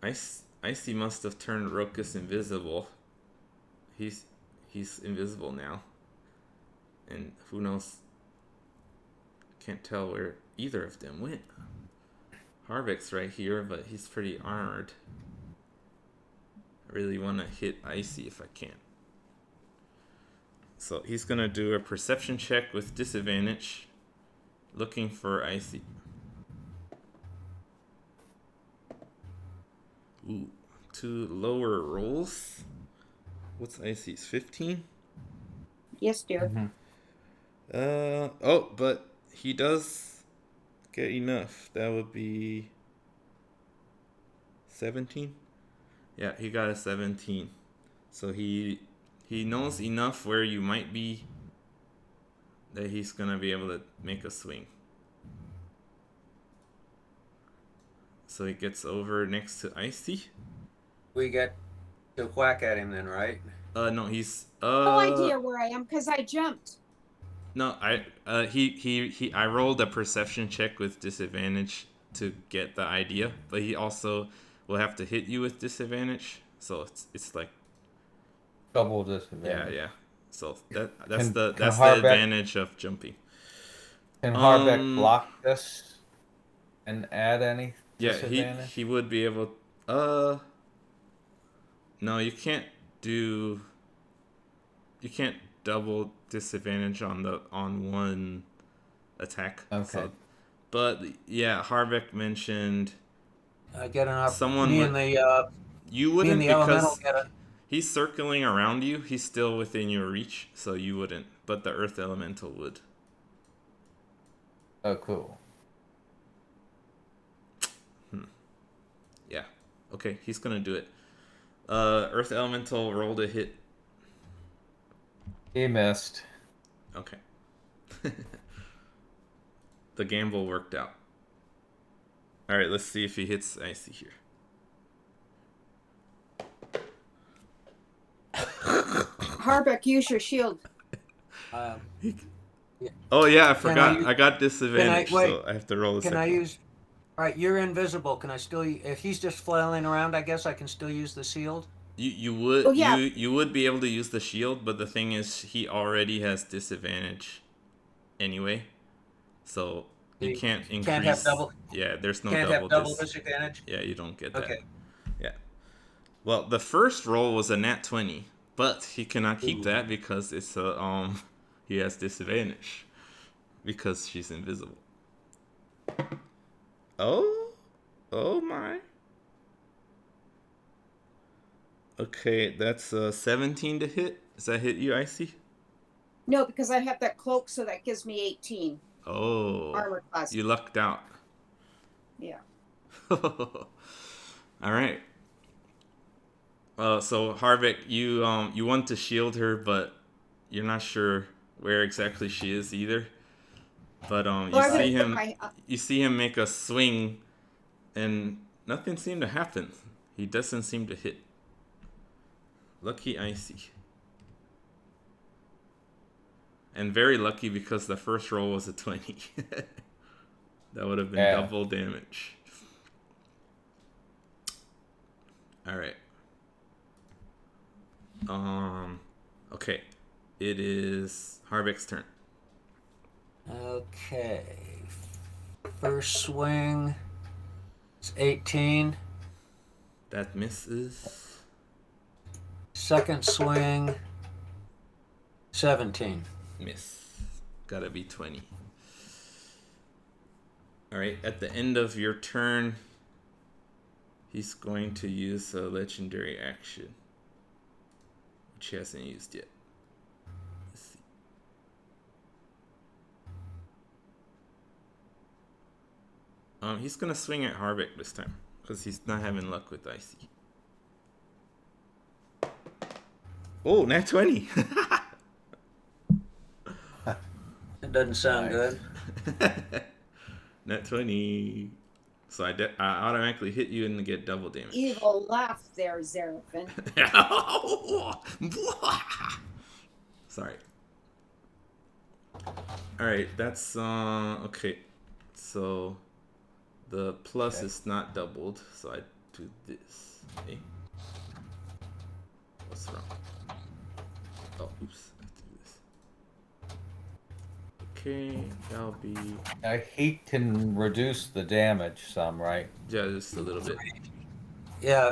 Icy must have turned Ruckus invisible. He's invisible now. And who knows? Can't tell where either of them went. Harvick's right here, but he's pretty armored. I really want to hit Icy if I can. So he's going to do a perception check with disadvantage, looking for Icy. Ooh, 2 lower rolls. What's Icy's? 15? Yes, dear. Mm-hmm. Oh, but he does get enough. That would be 17. Yeah, he got a 17. So he knows enough where you might be that he's gonna be able to make a swing. So he gets over next to Icy. We get to whack at him then, right? No, he's No idea where I am because I jumped. No, I rolled a perception check with disadvantage to get the idea, but he also will have to hit you with disadvantage. So it's like Double disadvantage. yeah. So that's Can the Harvick- advantage of jumping. Can Harvick block this and add any Yeah, disadvantage? he would be able. No, you can't double disadvantage on one attack. Okay. So, but yeah, Harvick mentioned Get an someone me would, and the you me wouldn't and the elemental because get a He's circling around you. He's still within your reach, so you wouldn't. But the Earth Elemental would. Oh, cool. Yeah. Okay, he's gonna do it. Earth Elemental rolled a hit. He missed. Okay. The gamble worked out. Alright, let's see if he hits Icy here. Harbeck, use your shield. Oh yeah, I I forgot. use- I got disadvantage, wait, so I have to roll a Can second. I use? All right, you're invisible. Can I still? If he's just flailing around, I guess I can still use the shield. You would Oh, yeah. you would be able to use the shield, but the thing is he already has disadvantage anyway. So you You can't increase. can't have double- Yeah, there's no Can't double, have double dis- disadvantage. Yeah, you don't get that. Okay. Yeah. Well, the first roll was a nat 20, but he cannot keep that because it's a he has disadvantage because she's invisible. Oh my. Okay, that's 17 to hit. Does that hit you, Icy? No, because I have that cloak, so that gives me 18 Oh, armor class. you lucked out. Yeah. All right. So Harvick, you want to shield her, but you're not sure where exactly she is either. But you see him make a swing, and nothing seemed to happen. He doesn't seem to hit. Lucky Icy. And very lucky because the first roll was a 20. That would have been double damage. Alright. Okay. It is Harvick's turn. Okay. First swing. It's 18. That misses. Second swing. 17. Miss. Gotta be 20. Alright, at the end of your turn, he's going to use a legendary action, which he hasn't used yet. Let's see. He's gonna swing at Harvick this time, because he's not having luck with Icy. Oh, nat 20! It doesn't sound good. Nat 20. So I automatically hit you and get double damage. Evil laugh there, Xerafen. Sorry. Alright, that's okay. So the plus is not doubled, so I do this. Okay. What's wrong? Oh, oops. I have to do this. Okay, that'll be Heat can reduce the damage some, right? yeah, just a little bit. Yeah,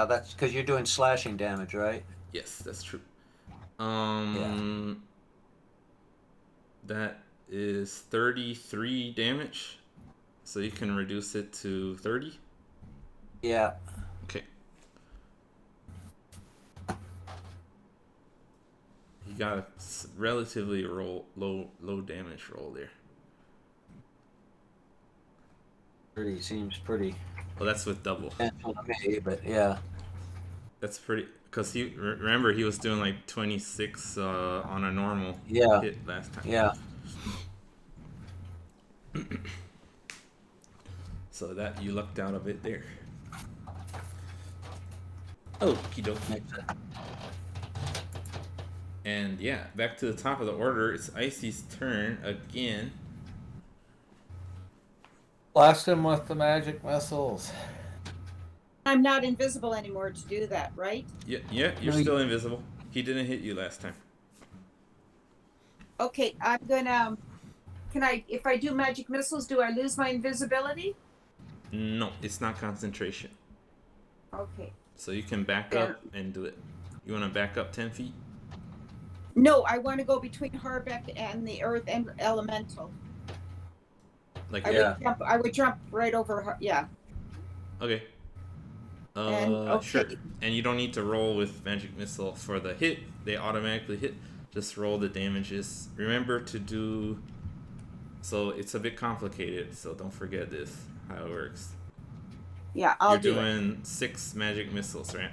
that's because you're doing slashing damage, right? Yes, that's true. That is 33 damage. So you can reduce it to 30? Yeah. Okay. You got a relatively low damage roll there. 30 seems pretty Well, that's with double. potential to me, but yeah. That's pretty... Because remember, he was doing like 26 on a normal hit last time. Yeah. So that you lucked out a bit there. Okie dokie. And yeah, back to the top of the order. It's Icy's turn again. Blast him with the magic missiles. I'm not invisible anymore to do that, right? Yeah, you're still invisible. He didn't hit you last time. Okay, I'm gonna. Can I, if I do magic missiles, do I lose my invisibility? No, it's not concentration. Okay. So you can back up and do it. You want to back up 10 feet? No, I want to go between Harbeck and the Earth and Elemental. Like I would jump right over her. Yeah. Okay. Sure. okay, And you don't need to roll with magic missile for the hit. They automatically hit. Just roll the damages. Remember to do. So it's a bit complicated. So don't forget this. How it works. yeah, I'll You're do it. doing 6 magic missiles, right?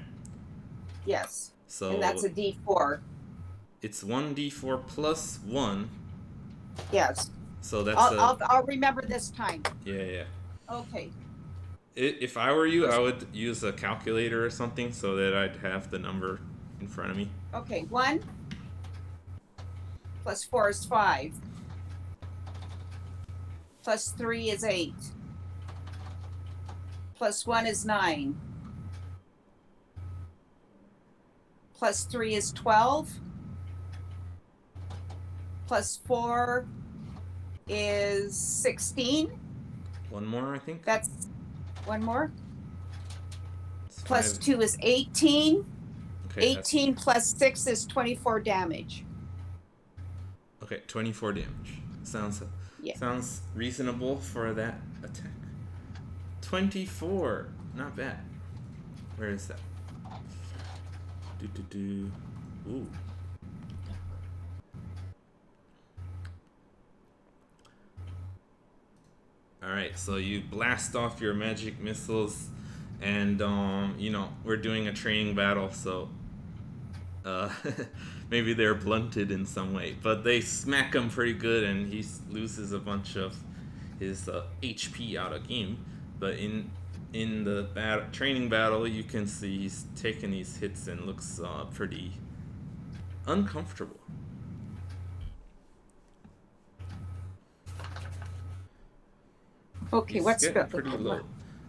Yes, So and that's a D4. it's 1d4 plus 1. Yes, So that's I'll remember this time. yeah. Okay, If I were you, I would use a calculator or something so that I'd have the number in front of me. okay. 1 plus 4 is 5. Plus 3 is 8. Plus 1 is 9. Plus 3 is 12. Plus 4 is 16. One more, I think. That's one more. It's Plus 5. 2 is 18. Okay, 18 plus 6 is 24 damage. Okay, 24 damage. Sounds Yeah. sounds reasonable for that attack. 24, not bad. Where is that? Ooh. All right, so you blast off your magic missiles, and we're doing a training battle, so maybe they're blunted in some way, but they smack him pretty good, and he loses a bunch of his HP out of game. But in the training battle, you can see he's taking these hits and looks pretty uncomfortable. Okay, He's what's getting good? pretty low.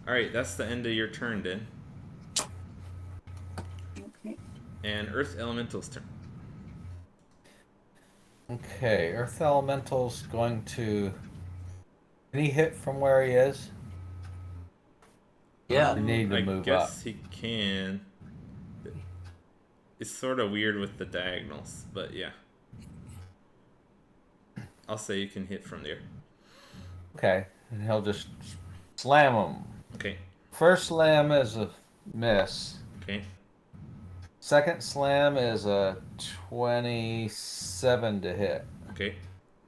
All right, that's the end of your turn then. Okay. And Earth Elemental's turn. Okay, Earth Elemental's going to. Can he hit from where he is? Yeah. You need to I move guess up. he can. It's sort of weird with the diagonals, but yeah. I'll say you can hit from there. Okay, and he'll just slam him. Okay. First slam is a miss. Okay. Second slam is a 27 to hit. Okay.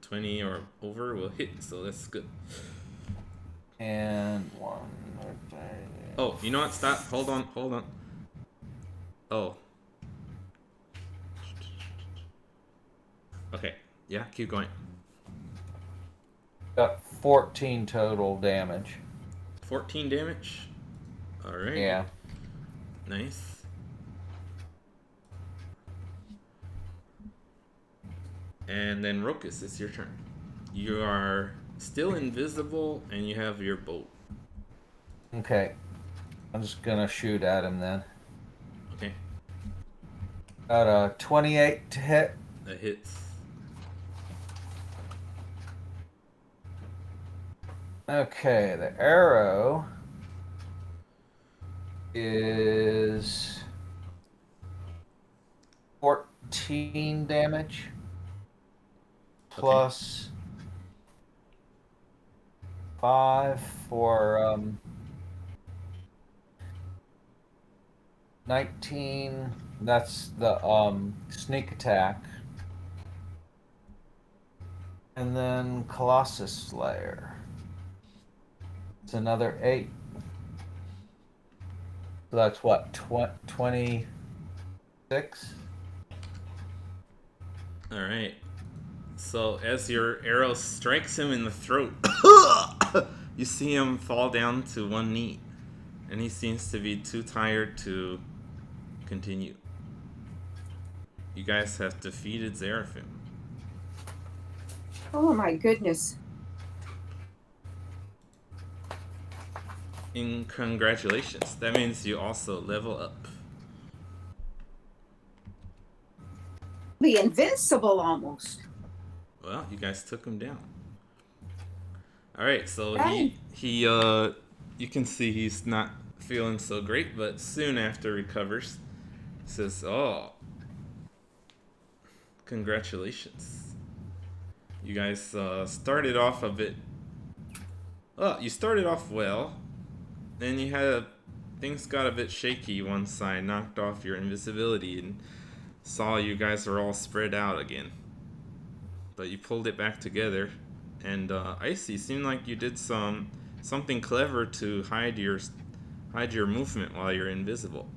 20 or over will hit, so that's good. And one. Oh, you know what? Stop. Hold on. Oh. Okay. Yeah, keep going. Got 14 total damage. 14 damage. All right. Yeah. Nice. And then Ruckus, it's your turn. You are still invisible, and you have your boat. Okay. I'm just gonna shoot at him then. Okay. Got a 28 to hit. That hits. Okay, the arrow is 14 damage plus 5 for 19. That's the sneak attack. And then Colossus Slayer. It's another 8. So that's what, 26? All right. So as your arrow strikes him in the throat, you see him fall down to one knee, and he seems to be too tired to continue. You guys have defeated Xeraphim. Oh my goodness. Congratulations. That means you also level up. Be invincible almost. Well, you guys took him down. All right, so Right. he you can see he's not feeling so great, but soon after recovers. Says, "Oh, congratulations. You guys started off a bit. Oh, you started off well. Then you had a things got a bit shaky once I knocked off your invisibility and saw you guys are all spread out again. But you pulled it back together, and Icy seemed like you did something clever to hide your movement while you're invisible.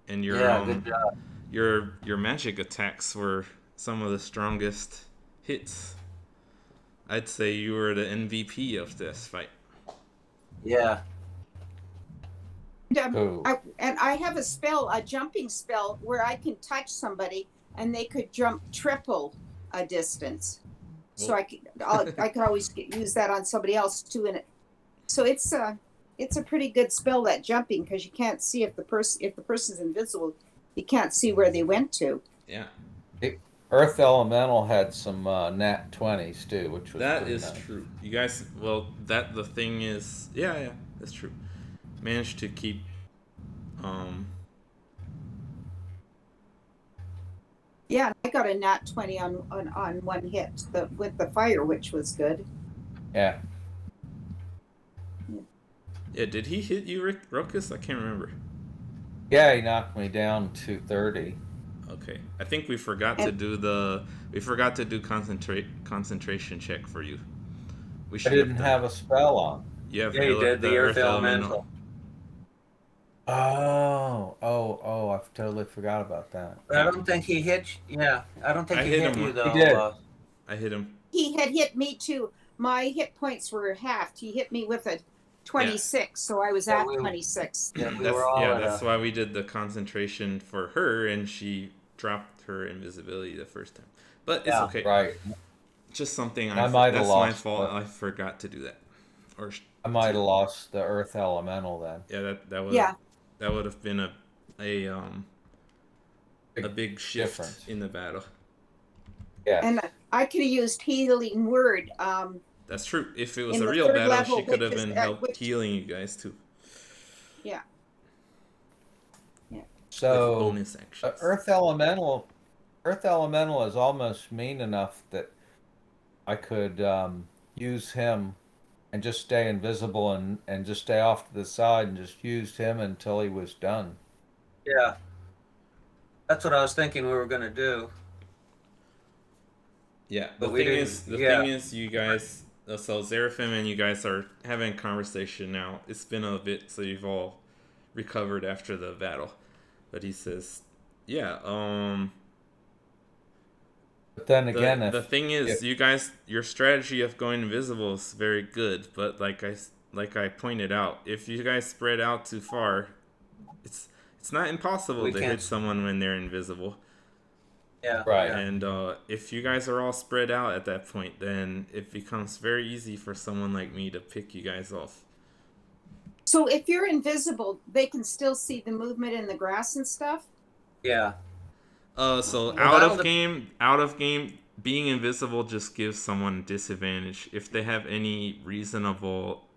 And Yeah, good job. your magic attacks were some of the strongest hits. I'd say you were the MVP of this fight. Yeah. Ooh. I have a spell, a jumping spell, where I can touch somebody and they could jump triple a distance. So I could always use that on somebody else too. And so it's a pretty good spell, that jumping, because you can't see if the person's invisible, you can't see where they went to. Yeah. Earth Elemental had some nat 20s too, which was That pretty is nice. true. You guys, the thing is, yeah, that's true. Managed to keep, Yeah, I got a nat 20 on one hit with the fire, which was good. Yeah. Yeah, did he hit you, Ruckus? I can't remember. Yeah, he knocked me down to 30. Okay, I think we forgot to do concentration check for you. We I should didn't done have it. a spell on. You have Yeah, you did the Earth Elemental. Oh, I totally forgot about that. I don't think he hit. Yeah, I don't think I he hit hit him you with- though. He did. I hit him. He had hit me too. My hit points were halved. He hit me with a 26, so I was Yeah, at we- 26. Yeah, we were all at That's a, why we did the concentration for her, and she dropped her invisibility the first time. But it's Yeah. okay. Right. Just something I might have that's my lost, fault. but- I forgot to do that. Or I might have lost the Earth Elemental then. yeah, that would have been a big shift difference. in the battle. Yeah. And I could have used healing word. That's true. If it was In a the real third battle, level, she could have which is been at which- healing you guys too. Yeah. So with bonus actions. Earth Elemental is almost mean enough that I could use him and just stay invisible and just stay off to the side and just used him until he was done. yeah. That's what I was thinking we were gonna do. Yeah, But the we thing didn't- is, you guys. So Seraphim and you guys are having a conversation now. It's been a bit, so you've all recovered after the battle. But he says, "Yeah, But then again, the thing is, you guys, your strategy of going invisible is very good. But like I pointed out, if you guys spread out too far, it's not impossible We to can't- hit someone when they're invisible. Yeah. Right. Yeah. And if you guys are all spread out at that point, then it becomes very easy for someone like me to pick you guys off. So if you're invisible, they can still see the movement in the grass and stuff. Yeah. So Well, out of game, being invisible just gives someone disadvantage if they have any reasonable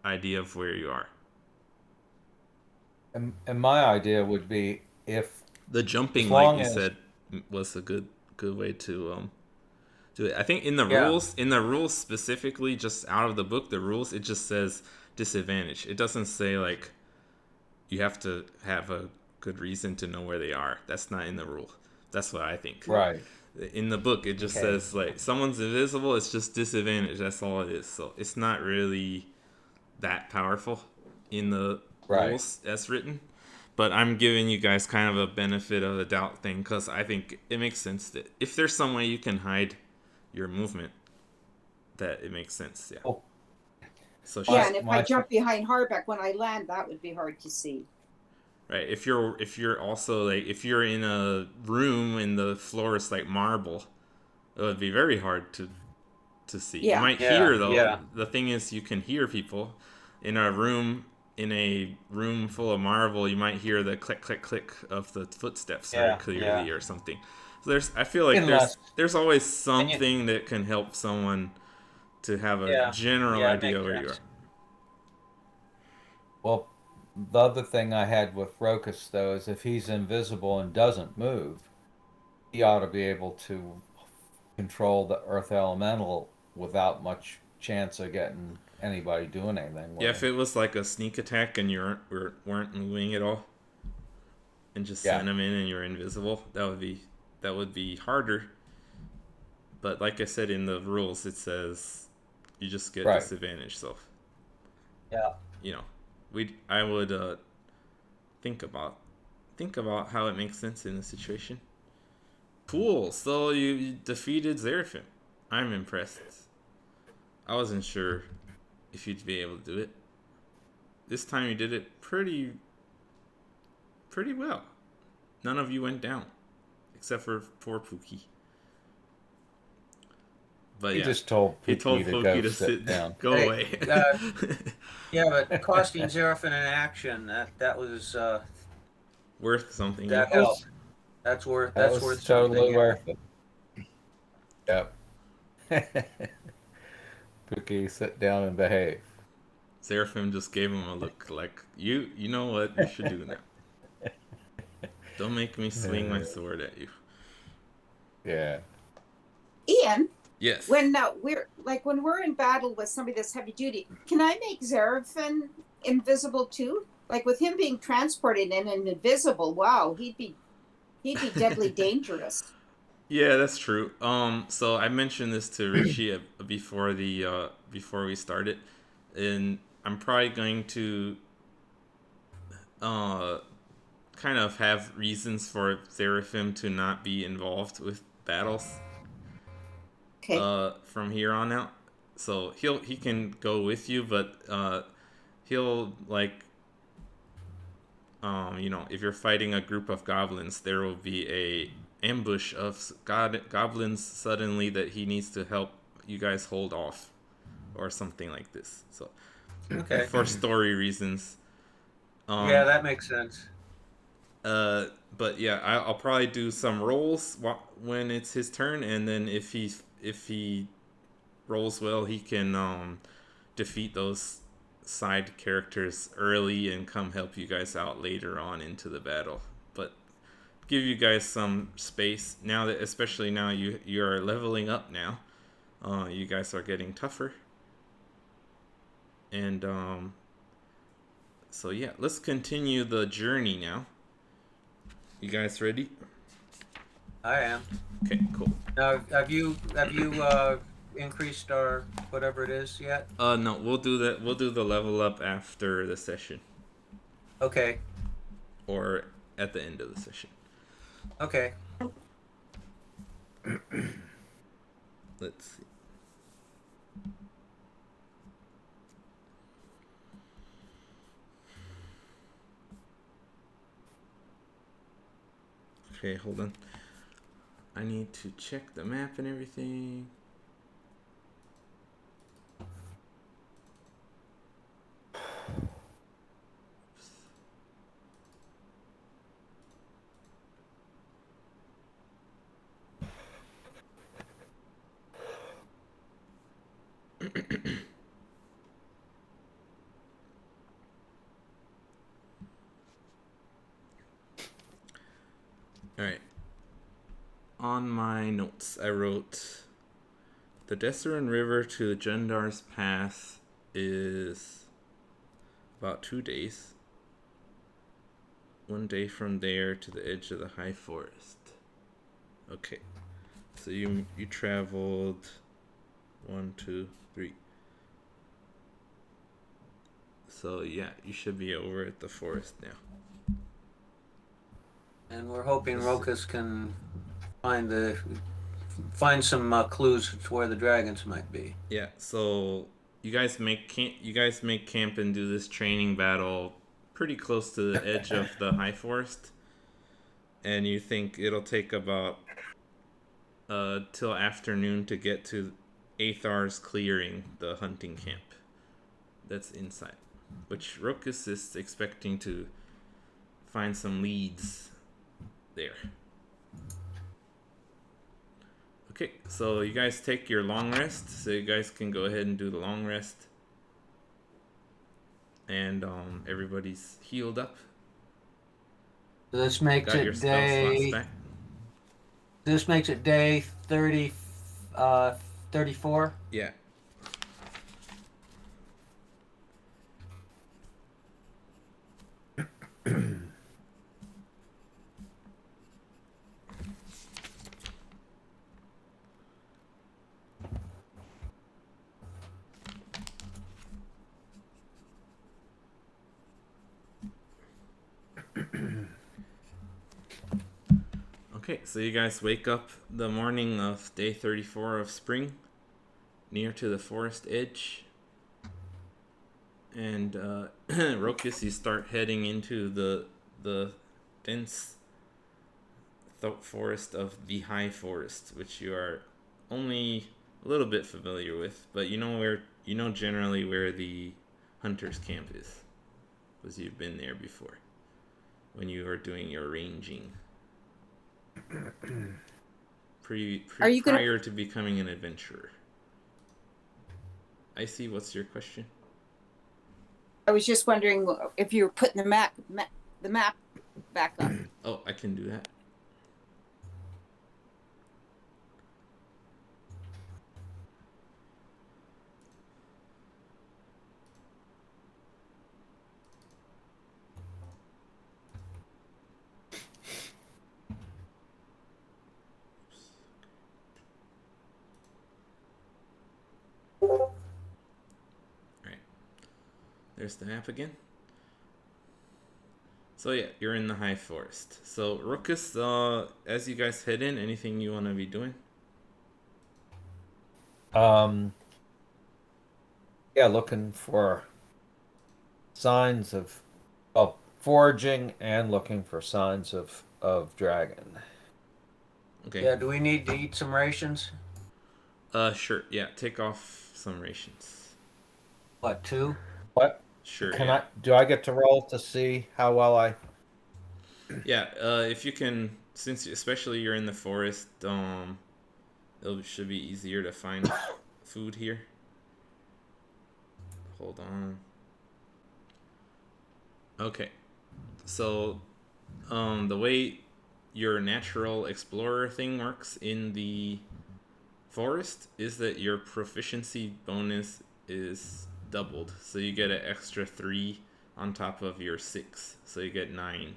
idea of where you are. and my idea would be if The jumping, As like long you as- said, was a good way to do it. I think in the Yeah. rules specifically, just out of the book, the rules, it just says disadvantage. It doesn't say like you have to have a good reason to know where they are. That's not in the rule. That's what I think. right. In the book, it just Okay. says like someone's invisible. It's just disadvantage. That's all it is. So it's not really that powerful in the Right. rules as written. But I'm giving you guys kind of a benefit of the doubt thing because I think it makes sense that if there's some way you can hide your movement, that it makes sense. Yeah. Oh. So Yeah, she's and if my- I jump behind Harbeck when I land, that would be hard to see. right. If you're also like if you're in a room and the floor is like marble, it would be very hard to see. Yeah. You might Yeah, hear though. yeah. The thing is, you can hear people in a room. In a room full of marble, you might hear the click, click, click of the footsteps very Yeah, clearly, yeah. or something. So I feel like Unless- there's always something that can help someone to have a Yeah, general yeah, it idea makes where you are. sense. Well, the other thing I had with Ruckus though is if he's invisible and doesn't move, he ought to be able to control the Earth Elemental without much chance of getting anybody doing anything. Yeah, if it was like a sneak attack and you weren't moving at all, and just Yeah. send them in and you're invisible, that would be harder. But like I said in the rules, it says you just get Right. disadvantage. So Yeah. you know, I would think about how it makes sense in the situation. Cool. So you defeated Xeraphim. I'm impressed. I wasn't sure if you'd be able to do it. This time you did it pretty well. None of you went down, except for poor Pookie. But He yeah, just told he told Pookie Pookie to sit down. go Hey, away. Yeah, but costing Xeraphim an action, that was Worth something. that Yeah. helped. That's worth That that's was worth totally something. worth it. Yep. Pookie, sit down and behave. Seraphim just gave him a look like, you know what you should do now. Don't make me swing my sword at you. Yeah. Ian, Yes. when we're in battle with somebody that's heavy duty, can I make Xeraphim invisible too? Like with him being transported in and invisible, wow, he'd be deadly dangerous. Yeah, that's true. So I mentioned this to Richie before we started, and I'm probably going to kind of have reasons for Seraphim to not be involved with battles. Okay. From here on out. So he can go with you, but he'll like if you're fighting a group of goblins, there will be a ambush of goblins suddenly that he needs to help you guys hold off, or something like this. So Okay. for story reasons. Yeah, that makes sense. But yeah, I'll probably do some rolls when it's his turn, and then if he rolls well, he can defeat those side characters early and come help you guys out later on into the battle. But give you guys some space now that, especially now you're leveling up now. You guys are getting tougher, and so yeah, let's continue the journey now. You guys ready? I am. Okay, cool. Now, have you increased our whatever it is yet? No, we'll do that. We'll do the level up after the session, Okay. or at the end of the session. Okay. Let's see. Okay, hold on. I need to check the map and everything. Alright. On my notes, I wrote the Desserin River to Jendar's Pass is about 2 days. 1 day from there to the edge of the high forest. Okay. So you traveled 1, 2, 3. So yeah, you should be over at the forest now. And we're hoping Ruckus can find some clues to where the dragons might be. Yeah. So you guys make camp and do this training battle pretty close to the edge of the high forest, and you think it'll take about till afternoon to get to Athar's clearing, the hunting camp that's inside, which Ruckus is expecting to find some leads there. Okay, so you guys take your long rest, so you guys can go ahead and do the long rest. And everybody's healed up. So this makes Got your it spell slots day. back. This makes it day 34. Yeah. Okay, so you guys wake up the morning of day 34 of spring, near to the forest edge. And Ruckus, you start heading into the dense forest of the High Forest, which you are only a little bit familiar with, but you know generally where the hunter's camp is, because you've been there before when you were doing your ranging. Are you gonna- Prior to becoming an adventurer. I see. What's your question? I was just wondering if you were putting the map back up. Oh, I can do that. There's the map again. So yeah, you're in the High Forest. So Ruckus, as you guys head in, anything you want to be doing? Yeah, looking for signs of foraging and looking for signs of dragon. Okay. Yeah, do we need to eat some rations? Sure. Yeah, take off some rations. What, 2? What? Sure. Do I get to roll to see how well I? Yeah. If you can, since especially you're in the forest, it should be easier to find food here. Hold on. Okay. So, the way your natural explorer thing works in the forest is that your proficiency bonus is doubled. So you get an extra 3 on top of your 6. So you get 9.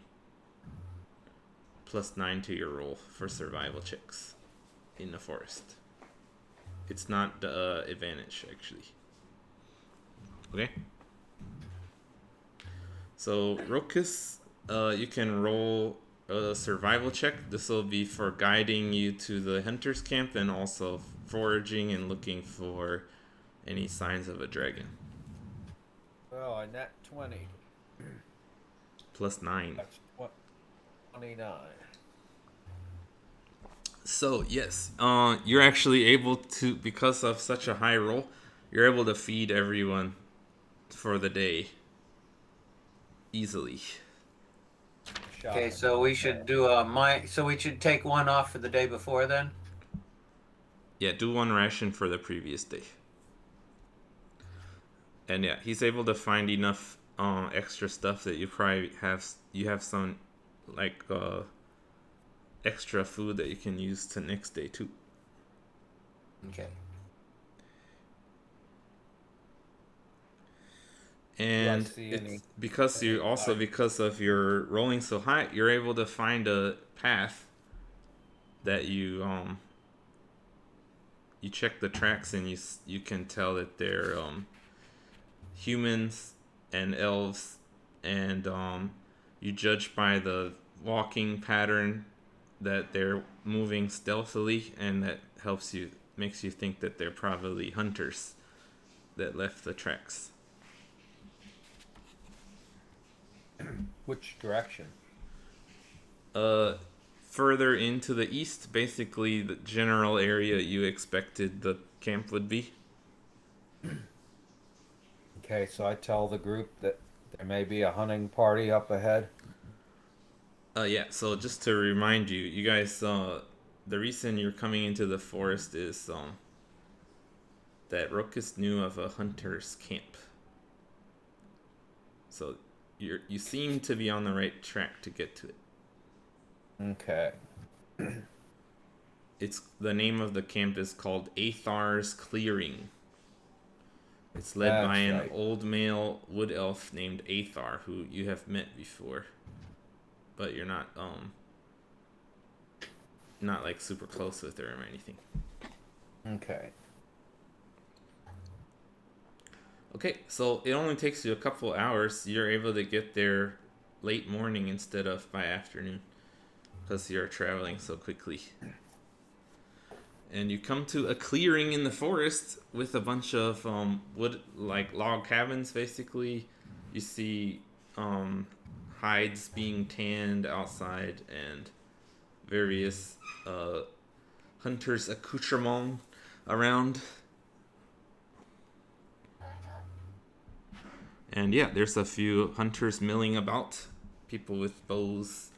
Plus 9 to your roll for survival checks in the forest. It's not the advantage, actually. Okay? So, Ruckus, you can roll a survival check. This will be for guiding you to the hunter's camp and also foraging and looking for any signs of a dragon. Well, I net 20. Plus 9. That's 29. So, yes, you're actually able to, because of such a high roll, you're able to feed everyone for the day easily. Okay, so we should do so we should take one off for the day before then? Yeah, do 1 ration for the previous day. And yeah, he's able to find enough extra stuff that you have some like extra food that you can use to next day too. Okay. And it's because because of your rolling so high, you're able to find a path that you check the tracks and you can tell that they're humans and elves, and you judge by the walking pattern that they're moving stealthily, and that makes you think that they're probably hunters that left the tracks. Which direction? Further into the east, basically the general area you expected the camp would be. Okay, so I tell the group that there may be a hunting party up ahead. Yeah, so just to remind you, you guys, the reason you're coming into the forest is that Ruckus knew of a hunter's camp. So you seem to be on the right track to get to it. Okay. It's the name of the camp is called Athar's Clearing. It's led by an old male wood elf named Athar, who you have met before, but you're not like super close with her or anything. Okay. Okay, so it only takes you a couple hours. You're able to get there late morning instead of by afternoon. because you're traveling so quickly. And you come to a clearing in the forest with a bunch of wood, like log cabins, basically. You see hides being tanned outside and various hunters' accoutrements around. And yeah, there's a few hunters milling about, people with bows.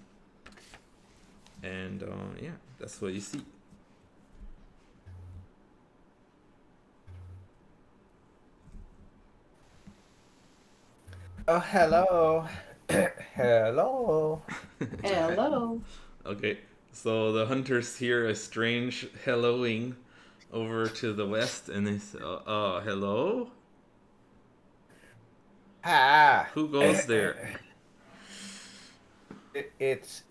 And yeah, that's what you see. Oh, hello. Hello. Hello. Okay, so the hunters hear a strange helloing over to the west, and they say, hello? Hi. Who goes there? It's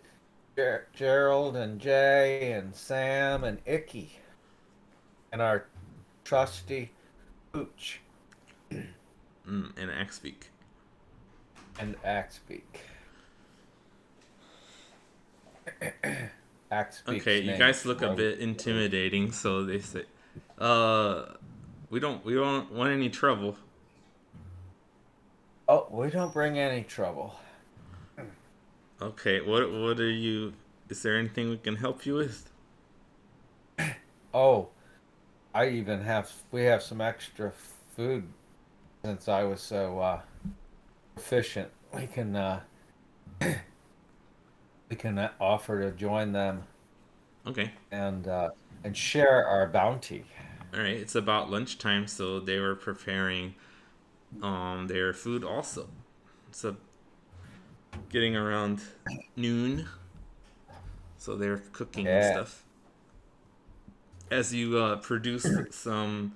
Gerald and Jay and Sam and Icky. And our trusty Pooch. And Xspeak. And Xspeak. Xspeak's Okay, you name guys is look a Rogue. bit intimidating, so they say, we don't want any trouble. Oh, we don't bring any trouble. Okay, what are you? Is there anything we can help you with? Oh, we have some extra food since I was so proficient. We can offer to join them Okay. and share our bounty. All right. It's about lunchtime, so they were preparing their food also. So getting around noon, so they're cooking and Yeah. stuff. As you produce some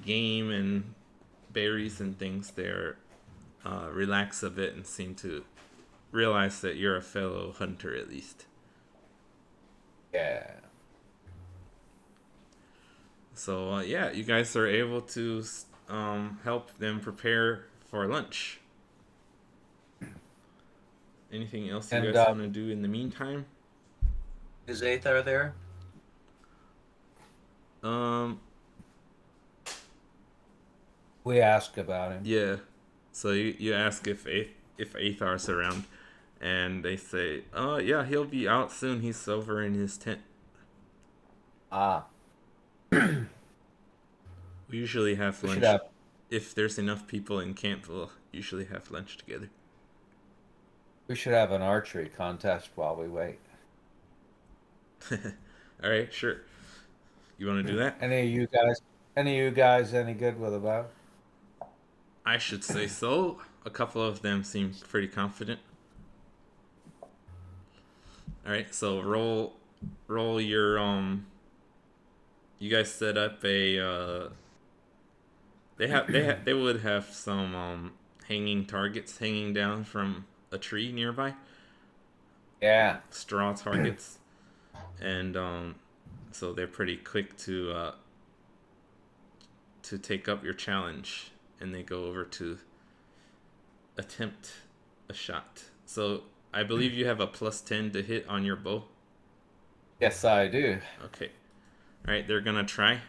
game and berries and things, they're relax a bit and seem to realize that you're a fellow hunter at least. Yeah. So yeah, you guys are able to help them prepare for lunch. Anything else you And, guys want to do in the meantime? Is Athar there? We asked about him. Yeah. So you ask if Athar's around, and they say, yeah, he'll be out soon. He's over in his tent. Ah. We usually have We lunch. should have If there's enough people in camp, we'll usually have lunch together. an archery contest while we wait. All right, sure. You want to do that? Any of you guys any good with a bow? I should say so. A couple of them seem pretty confident. All right, so roll your You guys set up a they would have some hanging targets hanging down from a tree nearby. Yeah. Straw targets, and so they're pretty quick to take up your challenge, and they go over to attempt a shot. So I believe you have a +10 to hit on your bow. Yes, I do. Okay. All right, they're gonna try.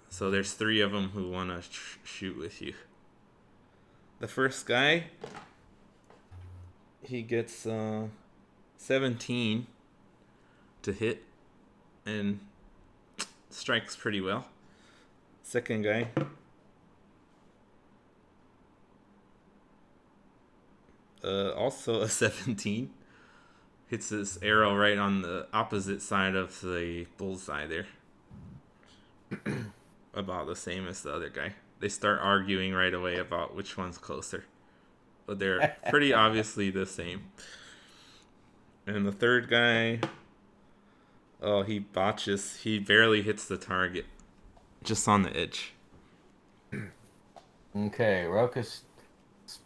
So there's 3 of them who want to shoot with you. The first guy, he gets 17 to hit and strikes pretty well. Second guy, also a 17, hits his arrow right on the opposite side of the bullseye there. About the same as the other guy. They start arguing right away about which one's closer. But they're pretty obviously the same. And the third guy, oh, he botches. He barely hits the target. Just on the edge. Okay, Ruckus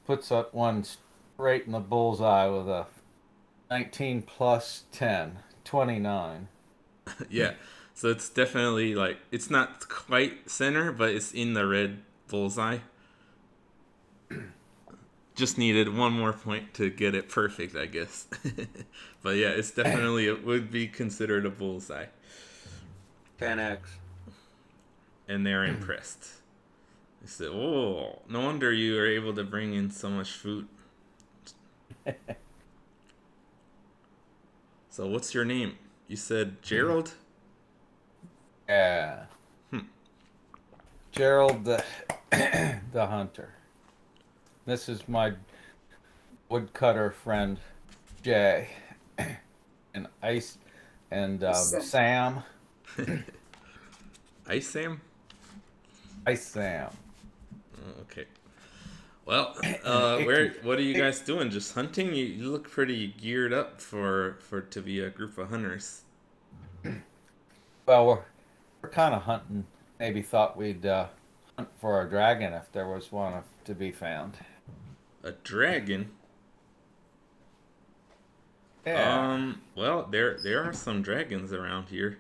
puts up one straight in the bullseye with a 19 plus 10, 29. Yeah. So it's definitely like, it's not quite center, but it's in the red bullseye. just needed one more point to get it perfect, I guess. But yeah, it's definitely, it would be considered a bullseye. 10x. And they're impressed. They said, "Oh, no wonder you are able to bring in so much food." So what's your name? You said Gerald? Yeah. Gerald the the hunter. This is my woodcutter friend Jay and Ice and Sam. Ice Sam? Ice Sam. Oh, okay. Well, what are you guys doing? Just hunting? You look pretty geared up for to be a group of hunters. Well, we're kind of hunting. Maybe thought we'd hunt for a dragon if there was one to be found. A dragon? Yeah. Well, there are some dragons around here.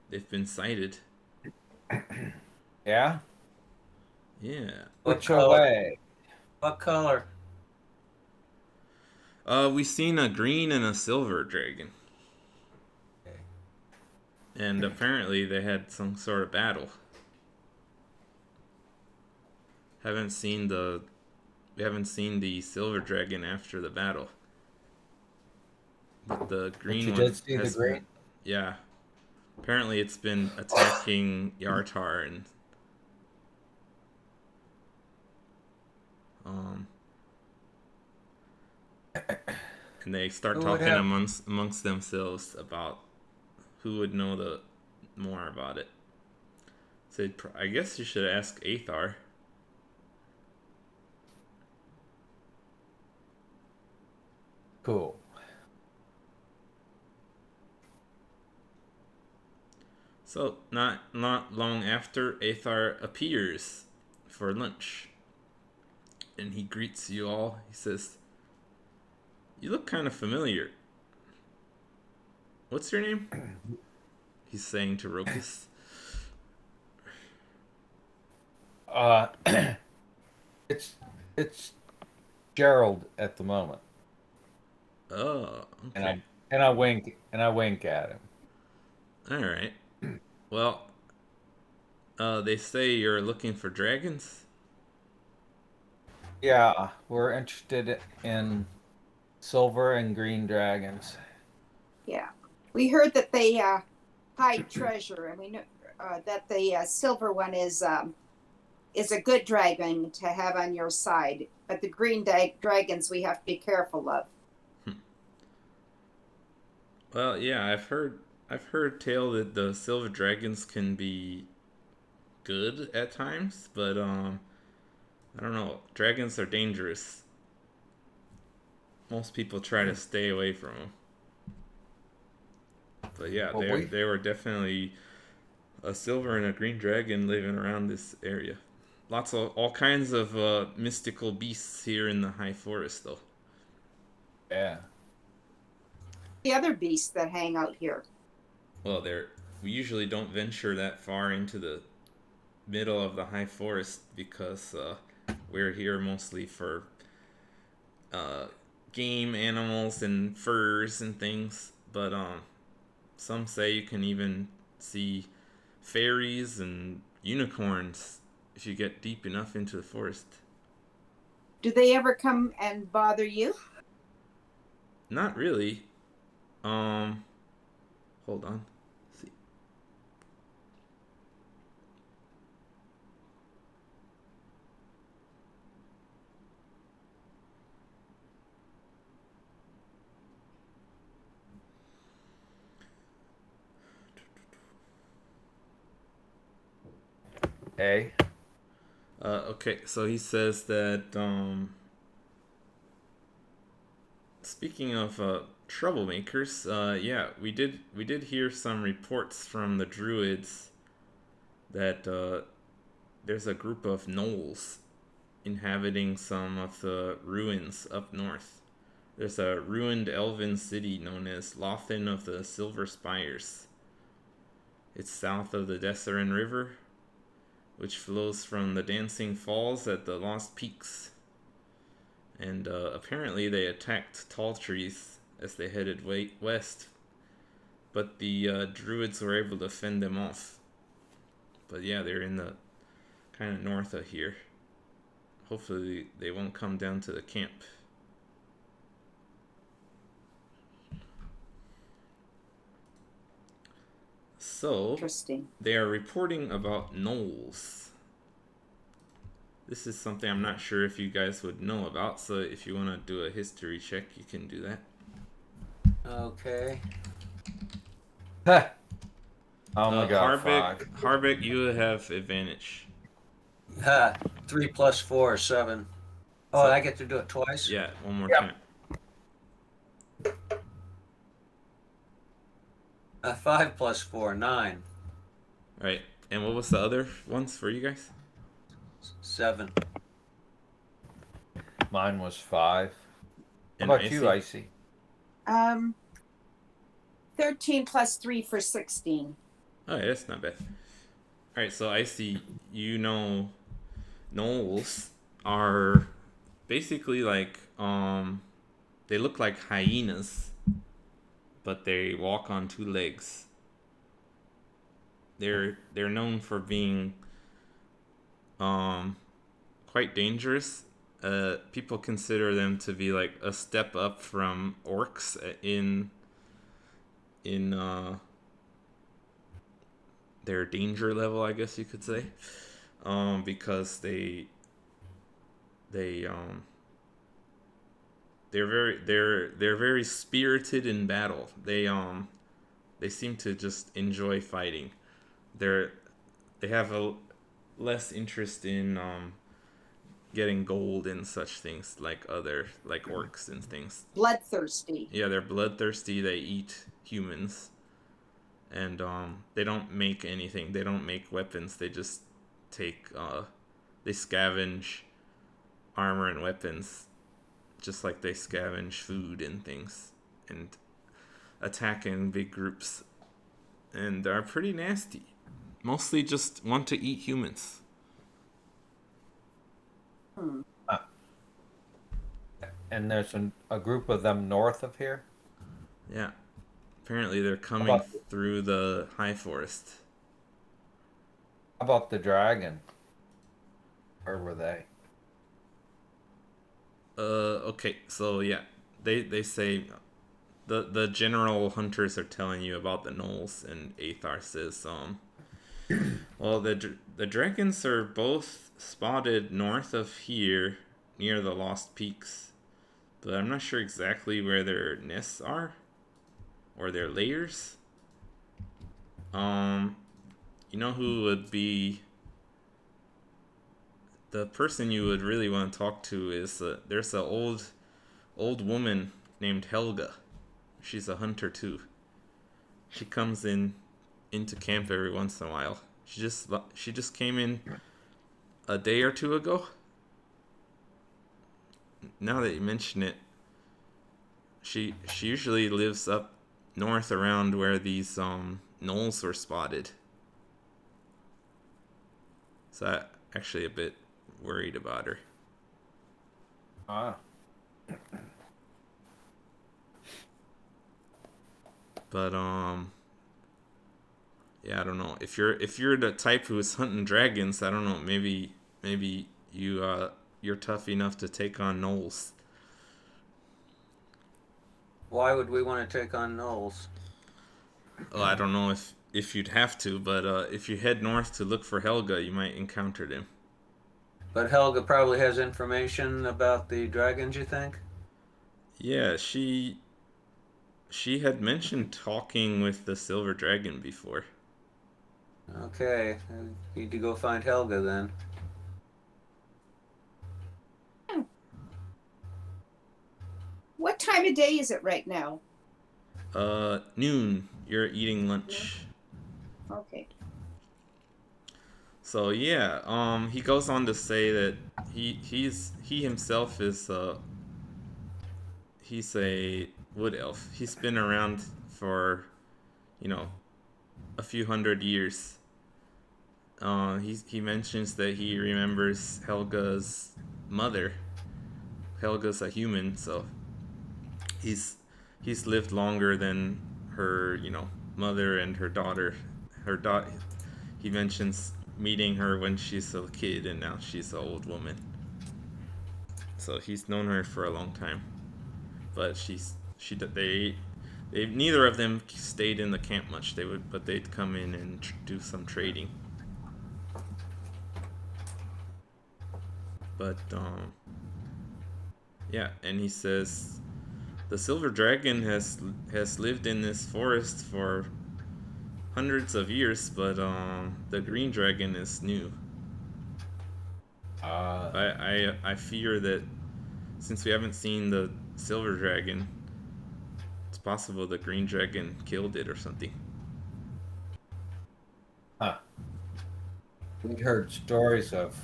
They've been sighted. Yeah? Yeah. Which color? way? What color? We seen a green and a silver dragon. Okay. And apparently they had some sort of battle. We haven't seen the silver dragon after the battle. But the green you one did see the has green? been, yeah. Apparently it's been attacking Yartar and and they start Who would talking have- amongst themselves about who would know the more about it. So I guess you should ask Athar. Cool. So not long after, Athar appears for lunch, and he greets you all. He says, "You look kind of familiar. What's your name?" He's saying to Ruckus. It's Gerald at the moment. Oh, okay. And I wink at him. All right. Well, they say you're looking for dragons. Yeah, we're interested in silver and green dragons. Yeah, we heard that they hide treasure, and we know that the silver one is a good dragon to have on your side, but the green dragons we have to be careful of. Well, yeah, I've heard tale that the silver dragons can be good at times, but I don't know. Dragons are dangerous. Most people try to stay away from them. But yeah, Well, they were definitely a silver and a green dragon living around this area. Lots of all kinds of mystical beasts here in the high forest, though. Yeah. The other beasts that hang out here. Well, we usually don't venture that far into the middle of the high forest because we're here mostly for game animals and furs and things. But some say you can even see fairies and unicorns if you get deep enough into the forest. Do they ever come and bother you? Not really. Hold on. Let's see. Hey. Okay, so he says that speaking of troublemakers, yeah, we did hear some reports from the druids that there's a group of gnolls inhabiting some of the ruins up north. There's a ruined elven city known as Lothin of the Silver Spires. It's south of the Desserin River, which flows from the Dancing Falls at the Lost Peaks. And apparently they attacked tall trees as they headed west, but the druids were able to fend them off. But yeah, they're in the kind of north of here. Hopefully they won't come down to the camp. So Interesting. they are reporting about gnolls. This is something I'm not sure if you guys would know about, so if you want to do a history check, you can do that. Okay. I only got Harvick, 5. Harvick, you have advantage. 3 plus 4 is 7. Oh, So- I get to do it twice? Yeah, one more Yep. time. 5 plus 4, 9. Right. And what was the other ones for you guys? 7. Mine was 5. How And about you, Icy? 13 plus 3 for 16. Oh, yeah, that's not bad. Alright, so I see you know gnolls are basically like they look like hyenas, but they walk on 2 legs. They're known for being quite dangerous. People consider them to be like a step up from orcs in their danger level, I guess you could say, because they're very spirited in battle. They seem to just enjoy fighting. They have a less interest in getting gold and such things like orcs and things. Bloodthirsty. Yeah, they're bloodthirsty. They eat humans, and they don't make anything. They don't make weapons. They just take they scavenge armor and weapons, just like they scavenge food and things, and attack in big groups, and are pretty nasty. Mostly just want to eat humans. And there's a group of them north of here? Yeah. Apparently they're coming about- through the high forest. How about the dragon? Where were they? Okay, so yeah. They say the general hunters are telling you about the gnolls, and Athar says well, the dragons are both spotted north of here near the Lost Peaks, but I'm not sure exactly where their nests are or their layers. You know who would be the person you would really want to talk to is there's an old woman named Helga. She's a hunter too. She comes into camp every once in a while. She just came in a day or two ago. Now that you mention it, she usually lives up north around where these gnolls were spotted. So I'm actually a bit worried about her. Ah. But yeah, I don't know. If you're the type who's hunting dragons, I don't know, maybe you're tough enough to take on gnolls. Why would we want to take on gnolls? Oh, I don't know if you'd have to, but if you head north to look for Helga, you might encounter them. But Helga probably has information about the dragons, you think? Yeah, she had mentioned talking with the silver dragon before. Okay, I need to go find Helga then. What time of day is it right now? Noon. You're eating lunch. Okay. So yeah, he goes on to say that he himself is he's a wood elf. He's been around for, a few hundred years. he mentions that he remembers Helga's mother. Helga's a human, so he's lived longer than her, mother and her daughter. Her daughter. He mentions meeting her when she's a kid, and now she's an old woman. So he's known her for a long time, but they neither of them stayed in the camp much. But they'd come in and do some trading. But yeah, and he says the silver dragon has lived in this forest for hundreds of years, but the green dragon is new. I fear that since we haven't seen the silver dragon, it's possible the green dragon killed it or something. Huh. We heard stories of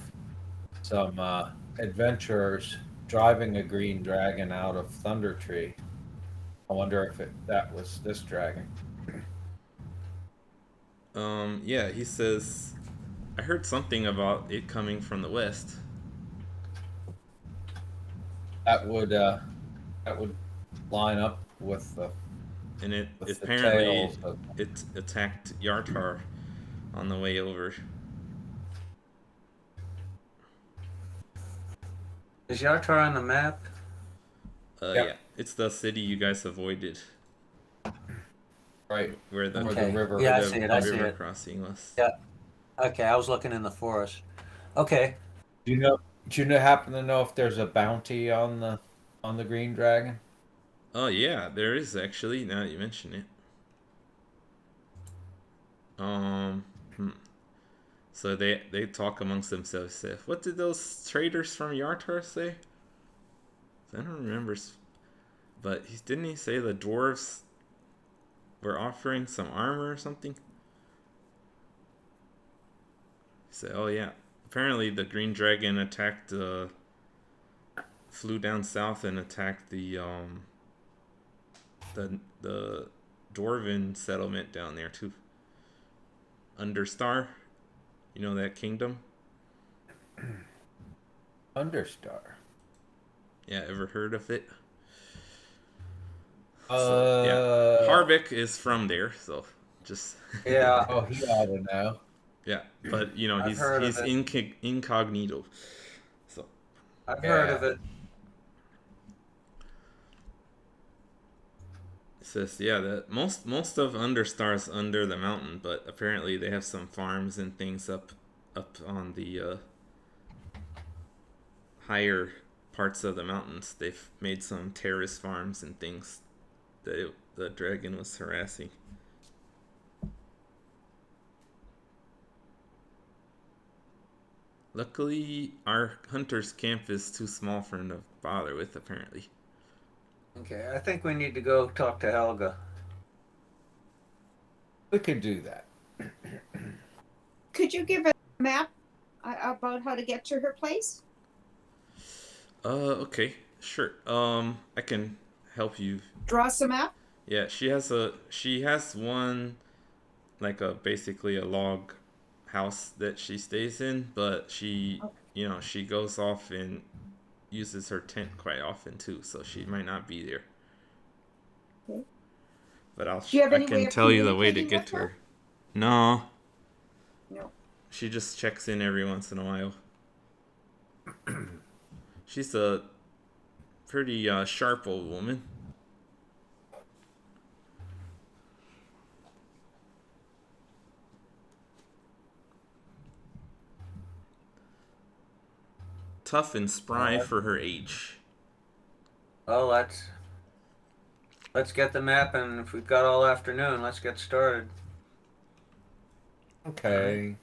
some adventurers driving a green dragon out of Thunder Tree. I wonder if that was this dragon. Yeah, he says, I heard something about it coming from the west. That would line up with the. And it with the apparently tales of... it attacked Yartar on the way over. Is Yartar on the map? Yep. Yeah, it's the city you guys avoided. Right. Where the Okay. river, Yeah, I the see it. I see river it. crossing was. Yeah. Okay, I was looking in the forest. Okay. Do you happen to know if there's a bounty on the green dragon? Oh yeah, there is actually. Now that you mention it. So they talk amongst themselves. Say, what did those traders from Yartar say? I don't remember, but didn't he say the dwarves were offering some armor or something? He said, "Oh yeah, apparently the green dragon attacked, flew down south and attacked the dwarven settlement down there too. Understar, you know that kingdom? Understar. Yeah, ever heard of it? Yeah. Harvick is from there, so just Yeah. Oh, he ought to know. yeah, but I've heard he's of it. incognito. So I've heard of it. it says that most of Understar's under the mountain, but apparently they have some farms and things up on the higher parts of the mountains. They've made some terrace farms and things that the dragon was harassing. Luckily, our hunter's camp is too small for him to bother with, apparently. Okay, I think we need to go talk to Helga. We could do that. Could you give a map about how to get to her place? Okay, sure. I can help you. Draw us a map? Yeah, she has one, like basically a log house that she stays in, but she, she goes off and uses her tent quite often too, so she might not be there. Okay. But I can tell you the way to communicating get with to her? her. No. No. She just checks in every once in a while. She's a pretty sharp old woman. Tough and spry for her age. Well, let's get the map, and if we've got all afternoon, let's get started. Okay.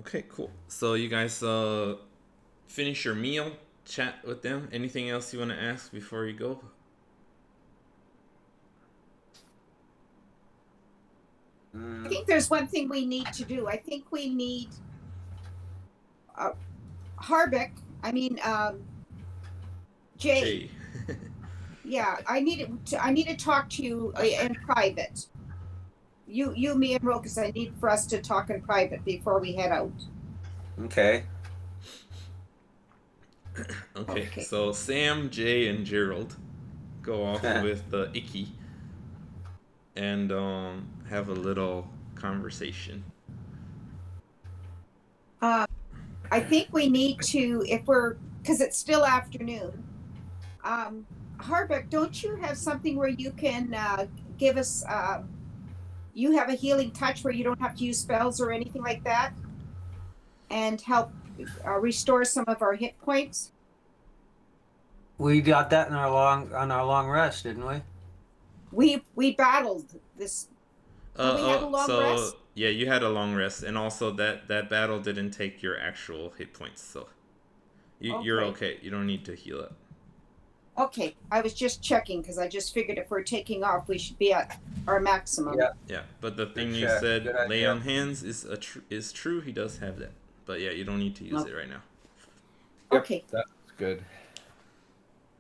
Okay, cool. So you guys finish your meal, chat with them. Anything else you want to ask before you go? I think there's one thing we need to do. I think we need Harvick. I mean, Jay. Yeah, I need to talk to you in private. you, me, and Rokas, I need for us to talk in private before we head out. Okay. Okay, Okay. so Sam, Jay, and Gerald go off with Icky and have a little conversation. I think we need to, because it's still afternoon. Harvick, don't you have something where you can give us? You have a healing touch where you don't have to use spells or anything like that, and help restore some of our hit points. We got that on our long rest, didn't we? We battled this. Did we have a long rest? Yeah, you had a long rest, and also that battle didn't take your actual hit points, so you're okay. You don't need to heal up. Okay, I was just checking because I just figured if we're taking off, we should be at our maximum. Yeah. Yeah, but the thing Good you check. said, Good lay idea. on hands, is true. He does have that, but yeah, you don't need to use it right now. Yep, Okay. that's good.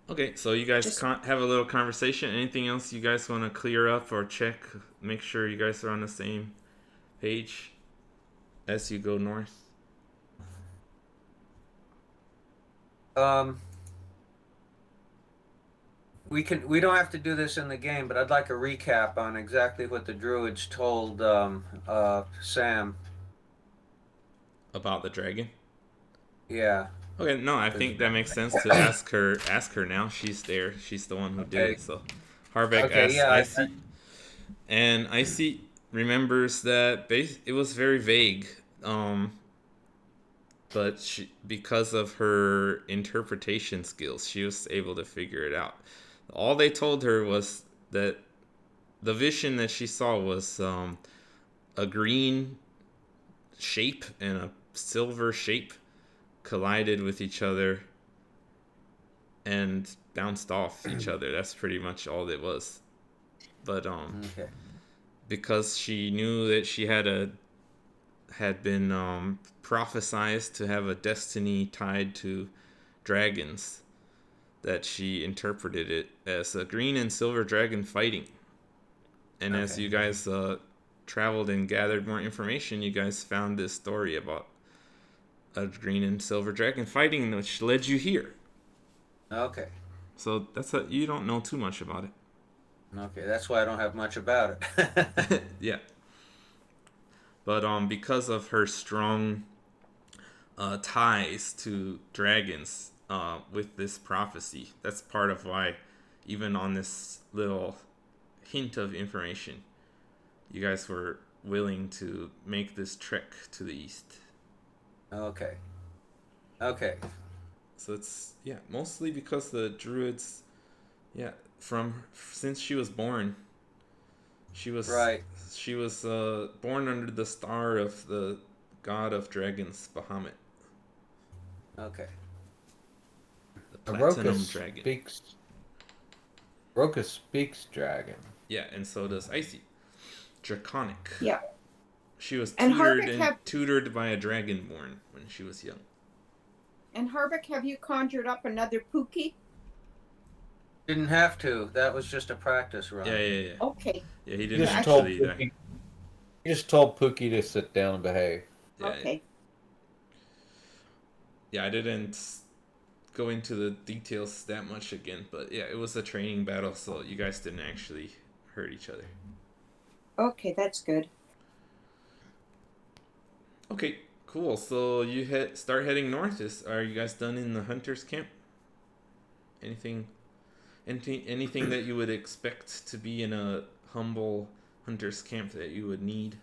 Okay, so you guys Just- have a little conversation. Anything else you guys want to clear up or check? Make sure you guys are on the same page as you go north. We don't have to do this in the game, but I'd like a recap on exactly what the druids told Sam. About the dragon. Yeah. Okay, no, I think that makes sense to ask her now. She's there. She's the one who did it. So Harvick asks Icy. And Icy remembers that it was very vague. But because of her interpretation skills, she was able to figure it out. All they told her was that the vision that she saw was a green shape and a silver shape collided with each other and bounced off each other. That's pretty much all it was. But because she knew that she had been prophesized to have a destiny tied to dragons, that she interpreted it as a green and silver dragon fighting. And as you guys traveled and gathered more information, you guys found this story about a green and silver dragon fighting, which led you here. Okay. So you don't know too much about it. Okay, that's why I don't have much about it. Yeah. But because of her strong ties to dragons with this prophecy, that's part of why, even on this little hint of information, you guys were willing to make this trek to the east. Okay. So it's mostly because the druids, since she was born, she was born under the star of the god of dragons, Bahamut. Okay. The platinum Ruckus dragon. Ruckus speaks dragon. Yeah, and so does Icy. Draconic. Yeah. She was And tutored by a dragonborn when she was young. And Harvick, have you conjured up another Pookie? Didn't have to. That was just a practice run. Yeah. Okay. Yeah, he didn't actually die. He just told Pookie to sit down and behave. Yeah, Okay. Yeah, I didn't go into the details that much again, but yeah, it was a training battle, so you guys didn't actually hurt each other. Okay, that's good. Okay, cool. So you start heading north. Are you guys done in the hunter's camp? Anything that you would expect to be in a humble hunter's camp that you would need?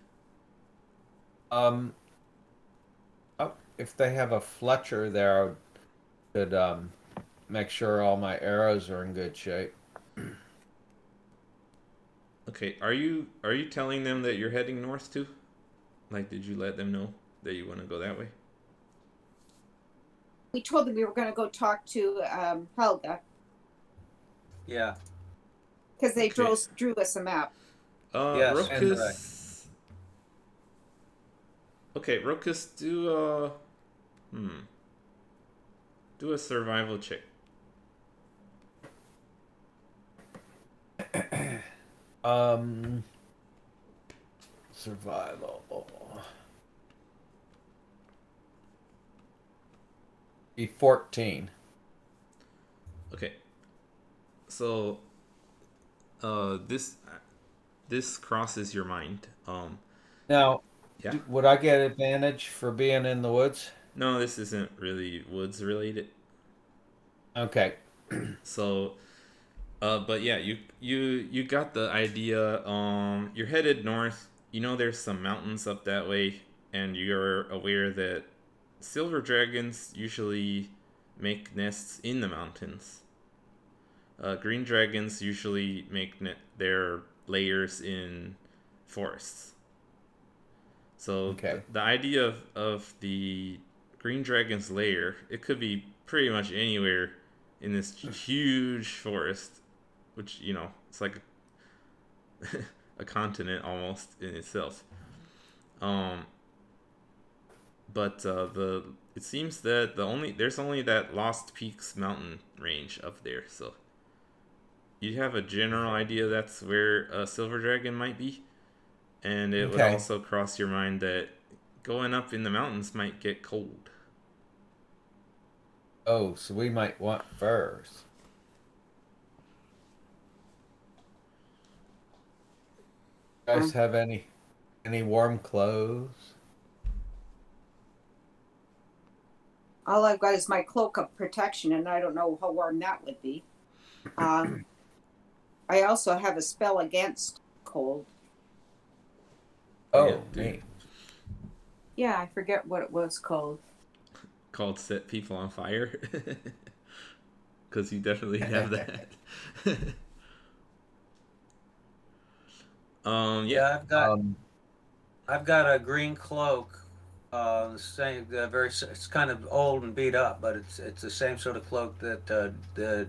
If they have a Fletcher there, I could make sure all my arrows are in good shape. Okay, are you telling them that you're heading north too? Like, did you let them know that you want to go that way? We told them we were going to go talk to Helga. Yeah. Because they drew us a map. Yes, Ruckus. Okay, Ruckus, do a survival check. survival. Be 14. Okay. So, this crosses your mind. Now, Yeah. would I get advantage for being in the woods? No, this isn't really woods related. Okay. So, but yeah, you got the idea. You're headed north. You know there's some mountains up that way, and you're aware that silver dragons usually make nests in the mountains. Green dragons usually make their layers in forests. So Okay. the idea of the green dragon's lair, it could be pretty much anywhere in this huge forest, which it's like a continent almost in itself. Um, but it seems that there's only that Lost Peaks mountain range up there, so you have a general idea that's where a silver dragon might be, and it would Okay. also cross your mind that going up in the mountains might get cold. Oh, so we might want furs. You guys have any warm clothes? All I've got is my cloak of protection, and I don't know how warm that would be. I also have a spell against cold. Oh, Yeah, dude. neat. Yeah, I forget what it was called. Called set people on fire, because you definitely have that. Yeah. Yeah, I've got a green cloak. Same, it's kind of old and beat up, but it's the same sort of cloak that the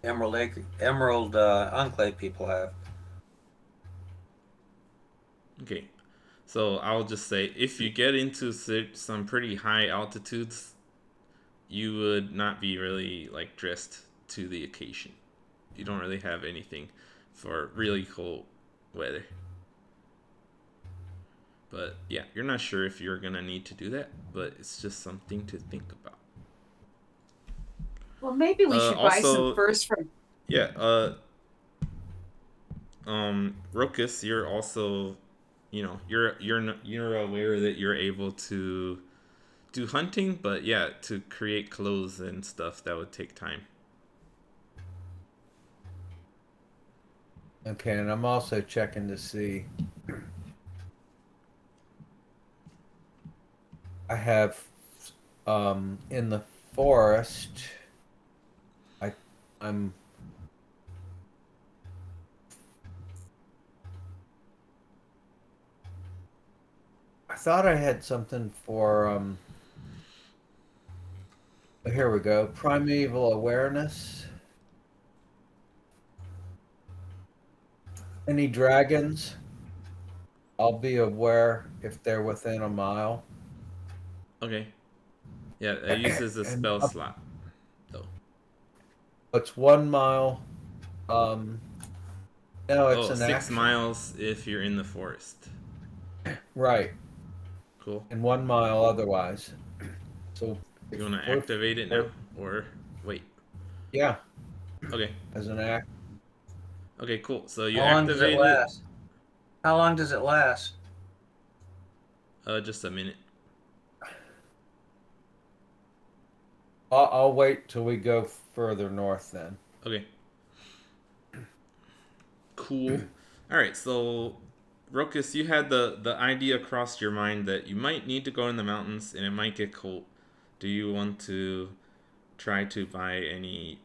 Emerald Enclave people have. Okay. So I'll just say, if you get into some pretty high altitudes, you would not be really like dressed to the occasion. You don't really have anything for really cold weather. But yeah, you're not sure if you're gonna need to do that, but it's just something to think about. Well, maybe we should buy some Also, furs from. yeah, Ruckus, you're also, you're aware that you're able to do hunting, but yeah, to create clothes and stuff that would take time. Okay, and I'm also checking to see. I have in the forest. I'm I thought I had something for here we go. Primeval awareness. Any dragons? I'll be aware if they're within a mile. Okay. Yeah, it uses a And spell slot, though. It's 1 mile. No, it's Oh, an 6 action. miles if you're in the forest. Right. Cool. And 1 mile otherwise. So You want to activate it now, or wait? Yeah, Okay. as an act. Okay, cool. So you How long does it activate it. last? How long does it last? Just a minute. I'll wait till we go further north then. Okay. Cool. All right. So, Ruckus, you had the idea crossed your mind that you might need to go in the mountains and it might get cold. Do you want to try to buy any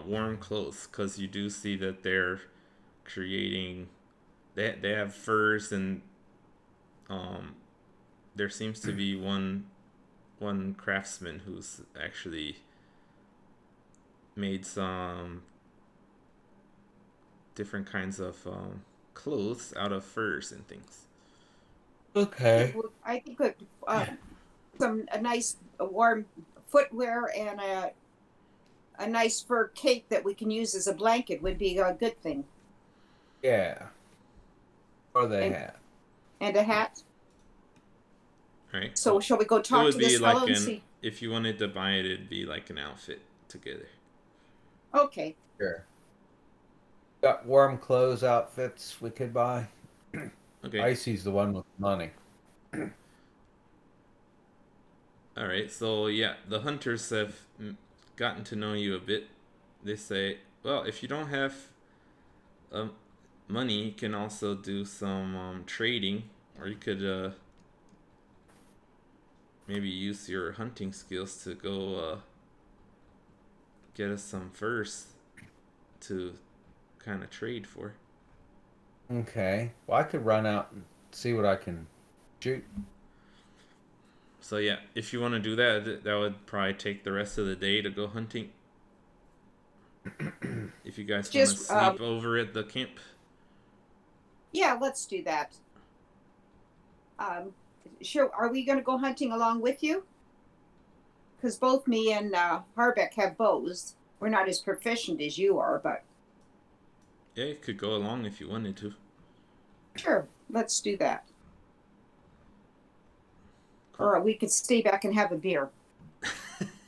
warm clothes? Because you do see that they're creating. They have furs, and there seems to be one craftsman who's actually made some different kinds of clothes out of furs and things. Okay. I think a nice warm footwear and a nice fur cape that we can use as a blanket would be a good thing. Yeah. Or they And- have. and a hat. All right. So shall we go It talk would to be this like fellow and an, see? if you wanted to buy it, it'd be like an outfit together. Okay. Sure. Got warm clothes outfits we could buy. Okay. Icy's the one with money. All right. So yeah, the hunters have gotten to know you a bit. They say, well, if you don't have money, you can also do some trading, or you could maybe use your hunting skills to go get us some furs to kind of trade for. Okay. Well, I could run out and see what I can shoot. So yeah, if you want to do that, that would probably take the rest of the day to go hunting. If you guys want to Just sleep over at the camp. yeah, let's do that. Sure. Are we going to go hunting along with you? Because both me and Harbeck have bows. We're not as proficient as you are, but Yeah, you could go along if you wanted to. sure, let's do that. Cool. Or we could stay back and have a beer.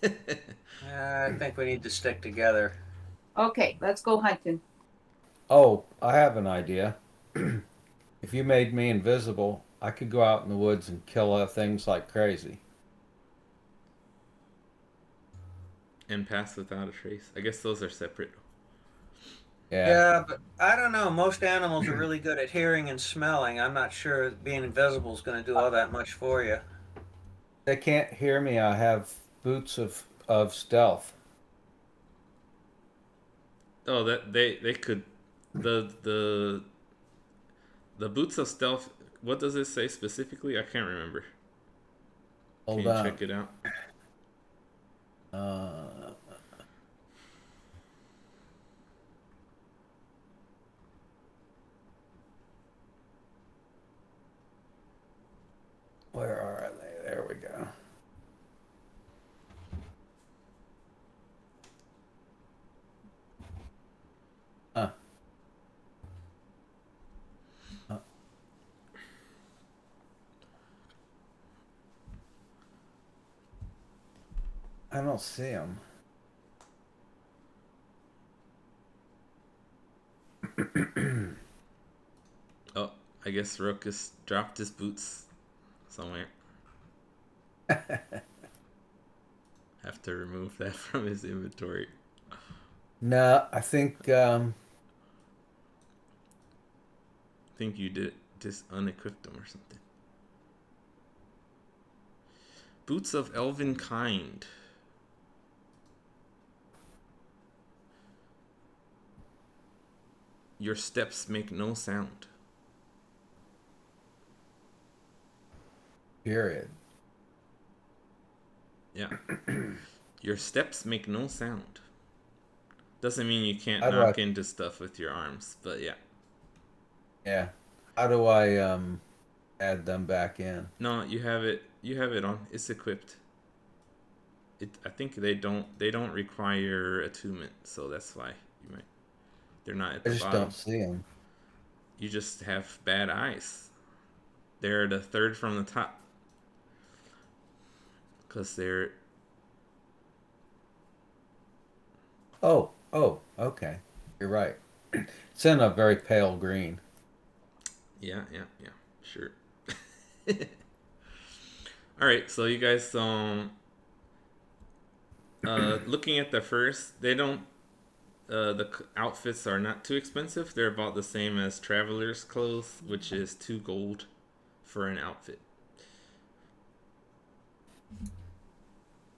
I think we need to stick together. Okay, let's go hunting. Oh, I have an idea. If you made me invisible, I could go out in the woods and kill things like crazy. And pass without a trace. I guess those are separate. Yeah. Yeah, but I don't know. Most animals are really good at hearing and smelling. I'm not sure being invisible is going to do all that much for you. They can't hear me. I have boots of stealth. Oh, that they could the boots of stealth. What does it say specifically? I can't remember. Hold Can you on. check it out? Where are they? There we go. I don't see them. Oh, I guess Ruckus dropped his boots somewhere. Have to remove that from his inventory. No, I think Think you did just unequip them or something. Boots of elven kind. Your steps make no sound. period. Yeah. Your steps make no sound. Doesn't mean you can't How do knock I- into stuff with your arms, but yeah. Yeah. How do I add them back in? No, you have it on. It's equipped. I think they don't require attunement, so that's why they're not at I the just bottom. don't see them. You just have bad eyes. They're the third from the top. Because they're... Oh, okay. You're right. It's in a very pale green. Yeah, sure. Alright, so you guys, looking at the first, they don't, outfits are not too expensive. They're about the same as traveler's clothes, which is 2 gold for an outfit.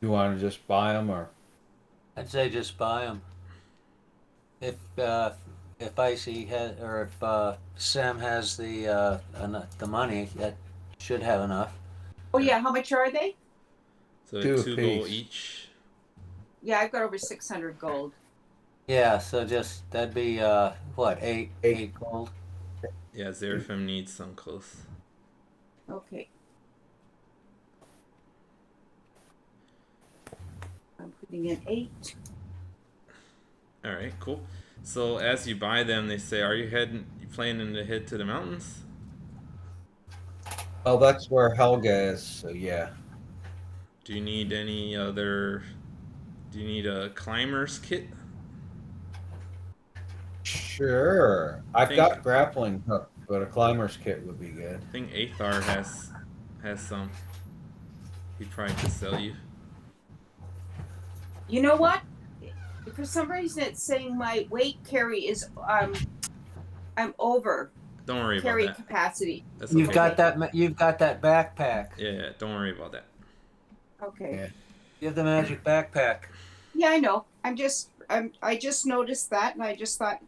You want to just buy them, or I'd say just buy them. If Icy has, or if Sam has the money, that should have enough. Oh yeah, how much are they? So 2 2 gold apiece. each. Yeah, I've got over 600 gold. Yeah, so just that'd be what, eight gold. Yeah, Zeraphim needs some clothes. Okay. I'm putting in 8. Alright, cool. So as you buy them, they say, "Are you planning to head to the mountains?" Oh, that's where Helga is. So yeah. Do you need any other? Do you need a climber's kit? Sure. I I've think got grappling hook, but a climber's kit would be good. I think Athar has some. He'd probably just sell you. You know what? For some reason, it's saying my weight carry is I'm over Don't worry about carry that. capacity. That's You've okay. got Okay. that. You've got that backpack. Yeah, don't worry about that. Okay. Yeah. You have the magic backpack. Yeah, I know. I just noticed that, and I just thought,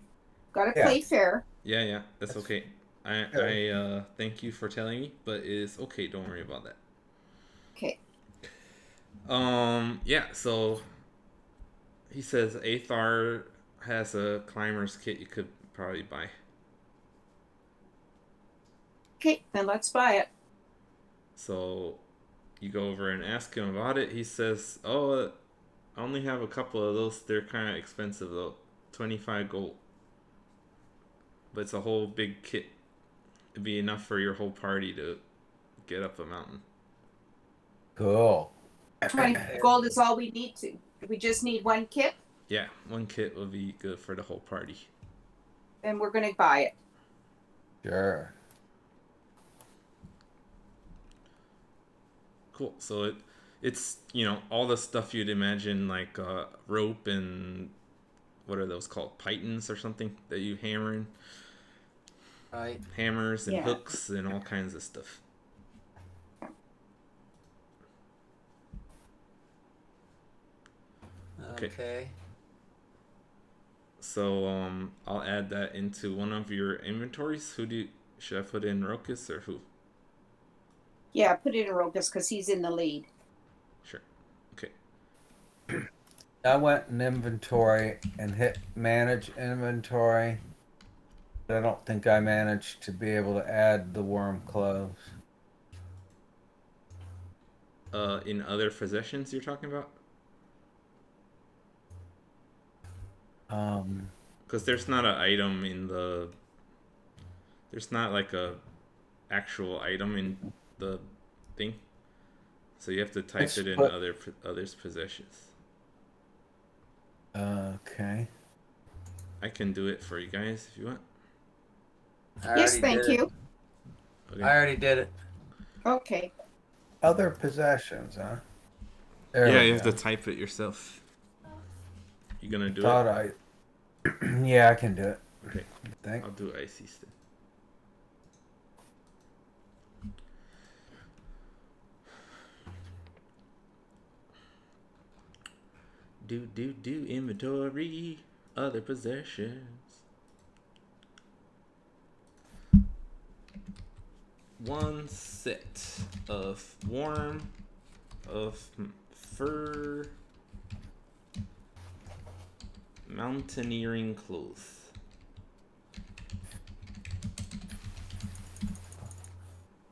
gotta Yeah. play fair. Yeah, that's okay. I thank you for telling me, but it's okay. Don't worry about that. Okay. Yeah. So he says Athar has a climber's kit you could probably buy. Okay, then let's buy it. So you go over and ask him about it. He says, "Oh, I only have a couple of those. They're kind of expensive though. 25 gold. But it's a whole big kit. It'd be enough for your whole party to get up a mountain." Cool. 20 gold is all we need to. We just need one kit, Yeah, one kit would be good for the whole party. and we're gonna buy it. Sure. Cool. So it's all the stuff you'd imagine, like rope and what are those called, pythons or something that you hammer in, Right. hammers and Yeah. hooks and all kinds of stuff. Okay. So I'll add that into one of your inventories. Should I put in Ruckus or who? Yeah, put it in Ruckus because he's in the lead. Sure. Okay. I went in inventory and hit manage inventory. I don't think I managed to be able to add the worm clothes. In other possessions you're talking about? Because there's not an item in the. There's not like a actual item in the thing, so you have to type Let's it in put- others' possessions. Okay. I can do it for you guys if you want. I Yes, already thank did it. you. Okay. I already did it. Okay. Other possessions, huh? There Yeah, we you have go. to type it yourself. You gonna do Thought it? Yeah, I can do it. Okay. Thank. I'll do icy then. Do inventory, other possessions. One set of warm, of fur, mountaineering clothes.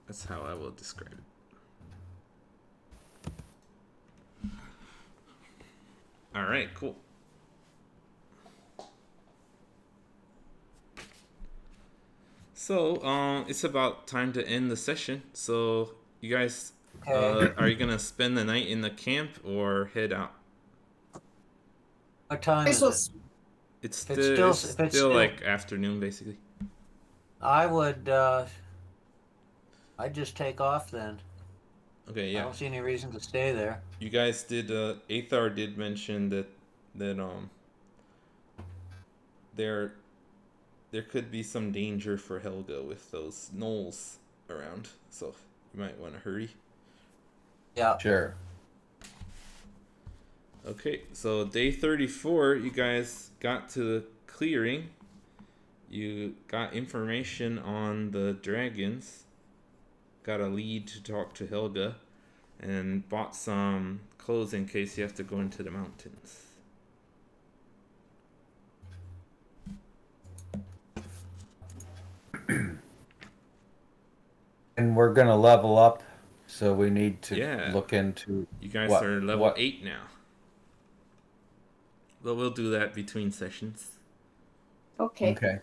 That's how I will describe it. All right, cool. So, it's about time to end the session. So, you guys, Okay. are you gonna spend the night in the camp or head out? What time This is was it? It's If it's still, still- if it's still- like afternoon, basically. I would. I'd just take off then. Okay, I yeah. don't see any reason to stay there. You guys did. Athar did mention that there could be some danger for Helga with those gnolls around, so you might want to hurry. Yeah. Sure. Okay, so day 34, you guys got to the clearing. You got information on the dragons. Got a lead to talk to Helga, and bought some clothes in case you have to go into the mountains. And we're gonna level up, so we need to Yeah. look into. You guys What- are level what- 8 now. But we'll do that between sessions. okay. Okay.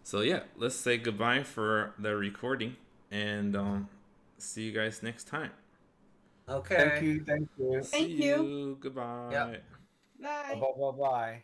So yeah, let's say goodbye for the recording, and see you guys next time. Okay. Thank you. Thank you. Thank See you. you. Goodbye. Yep. Bye. Bye bye bye.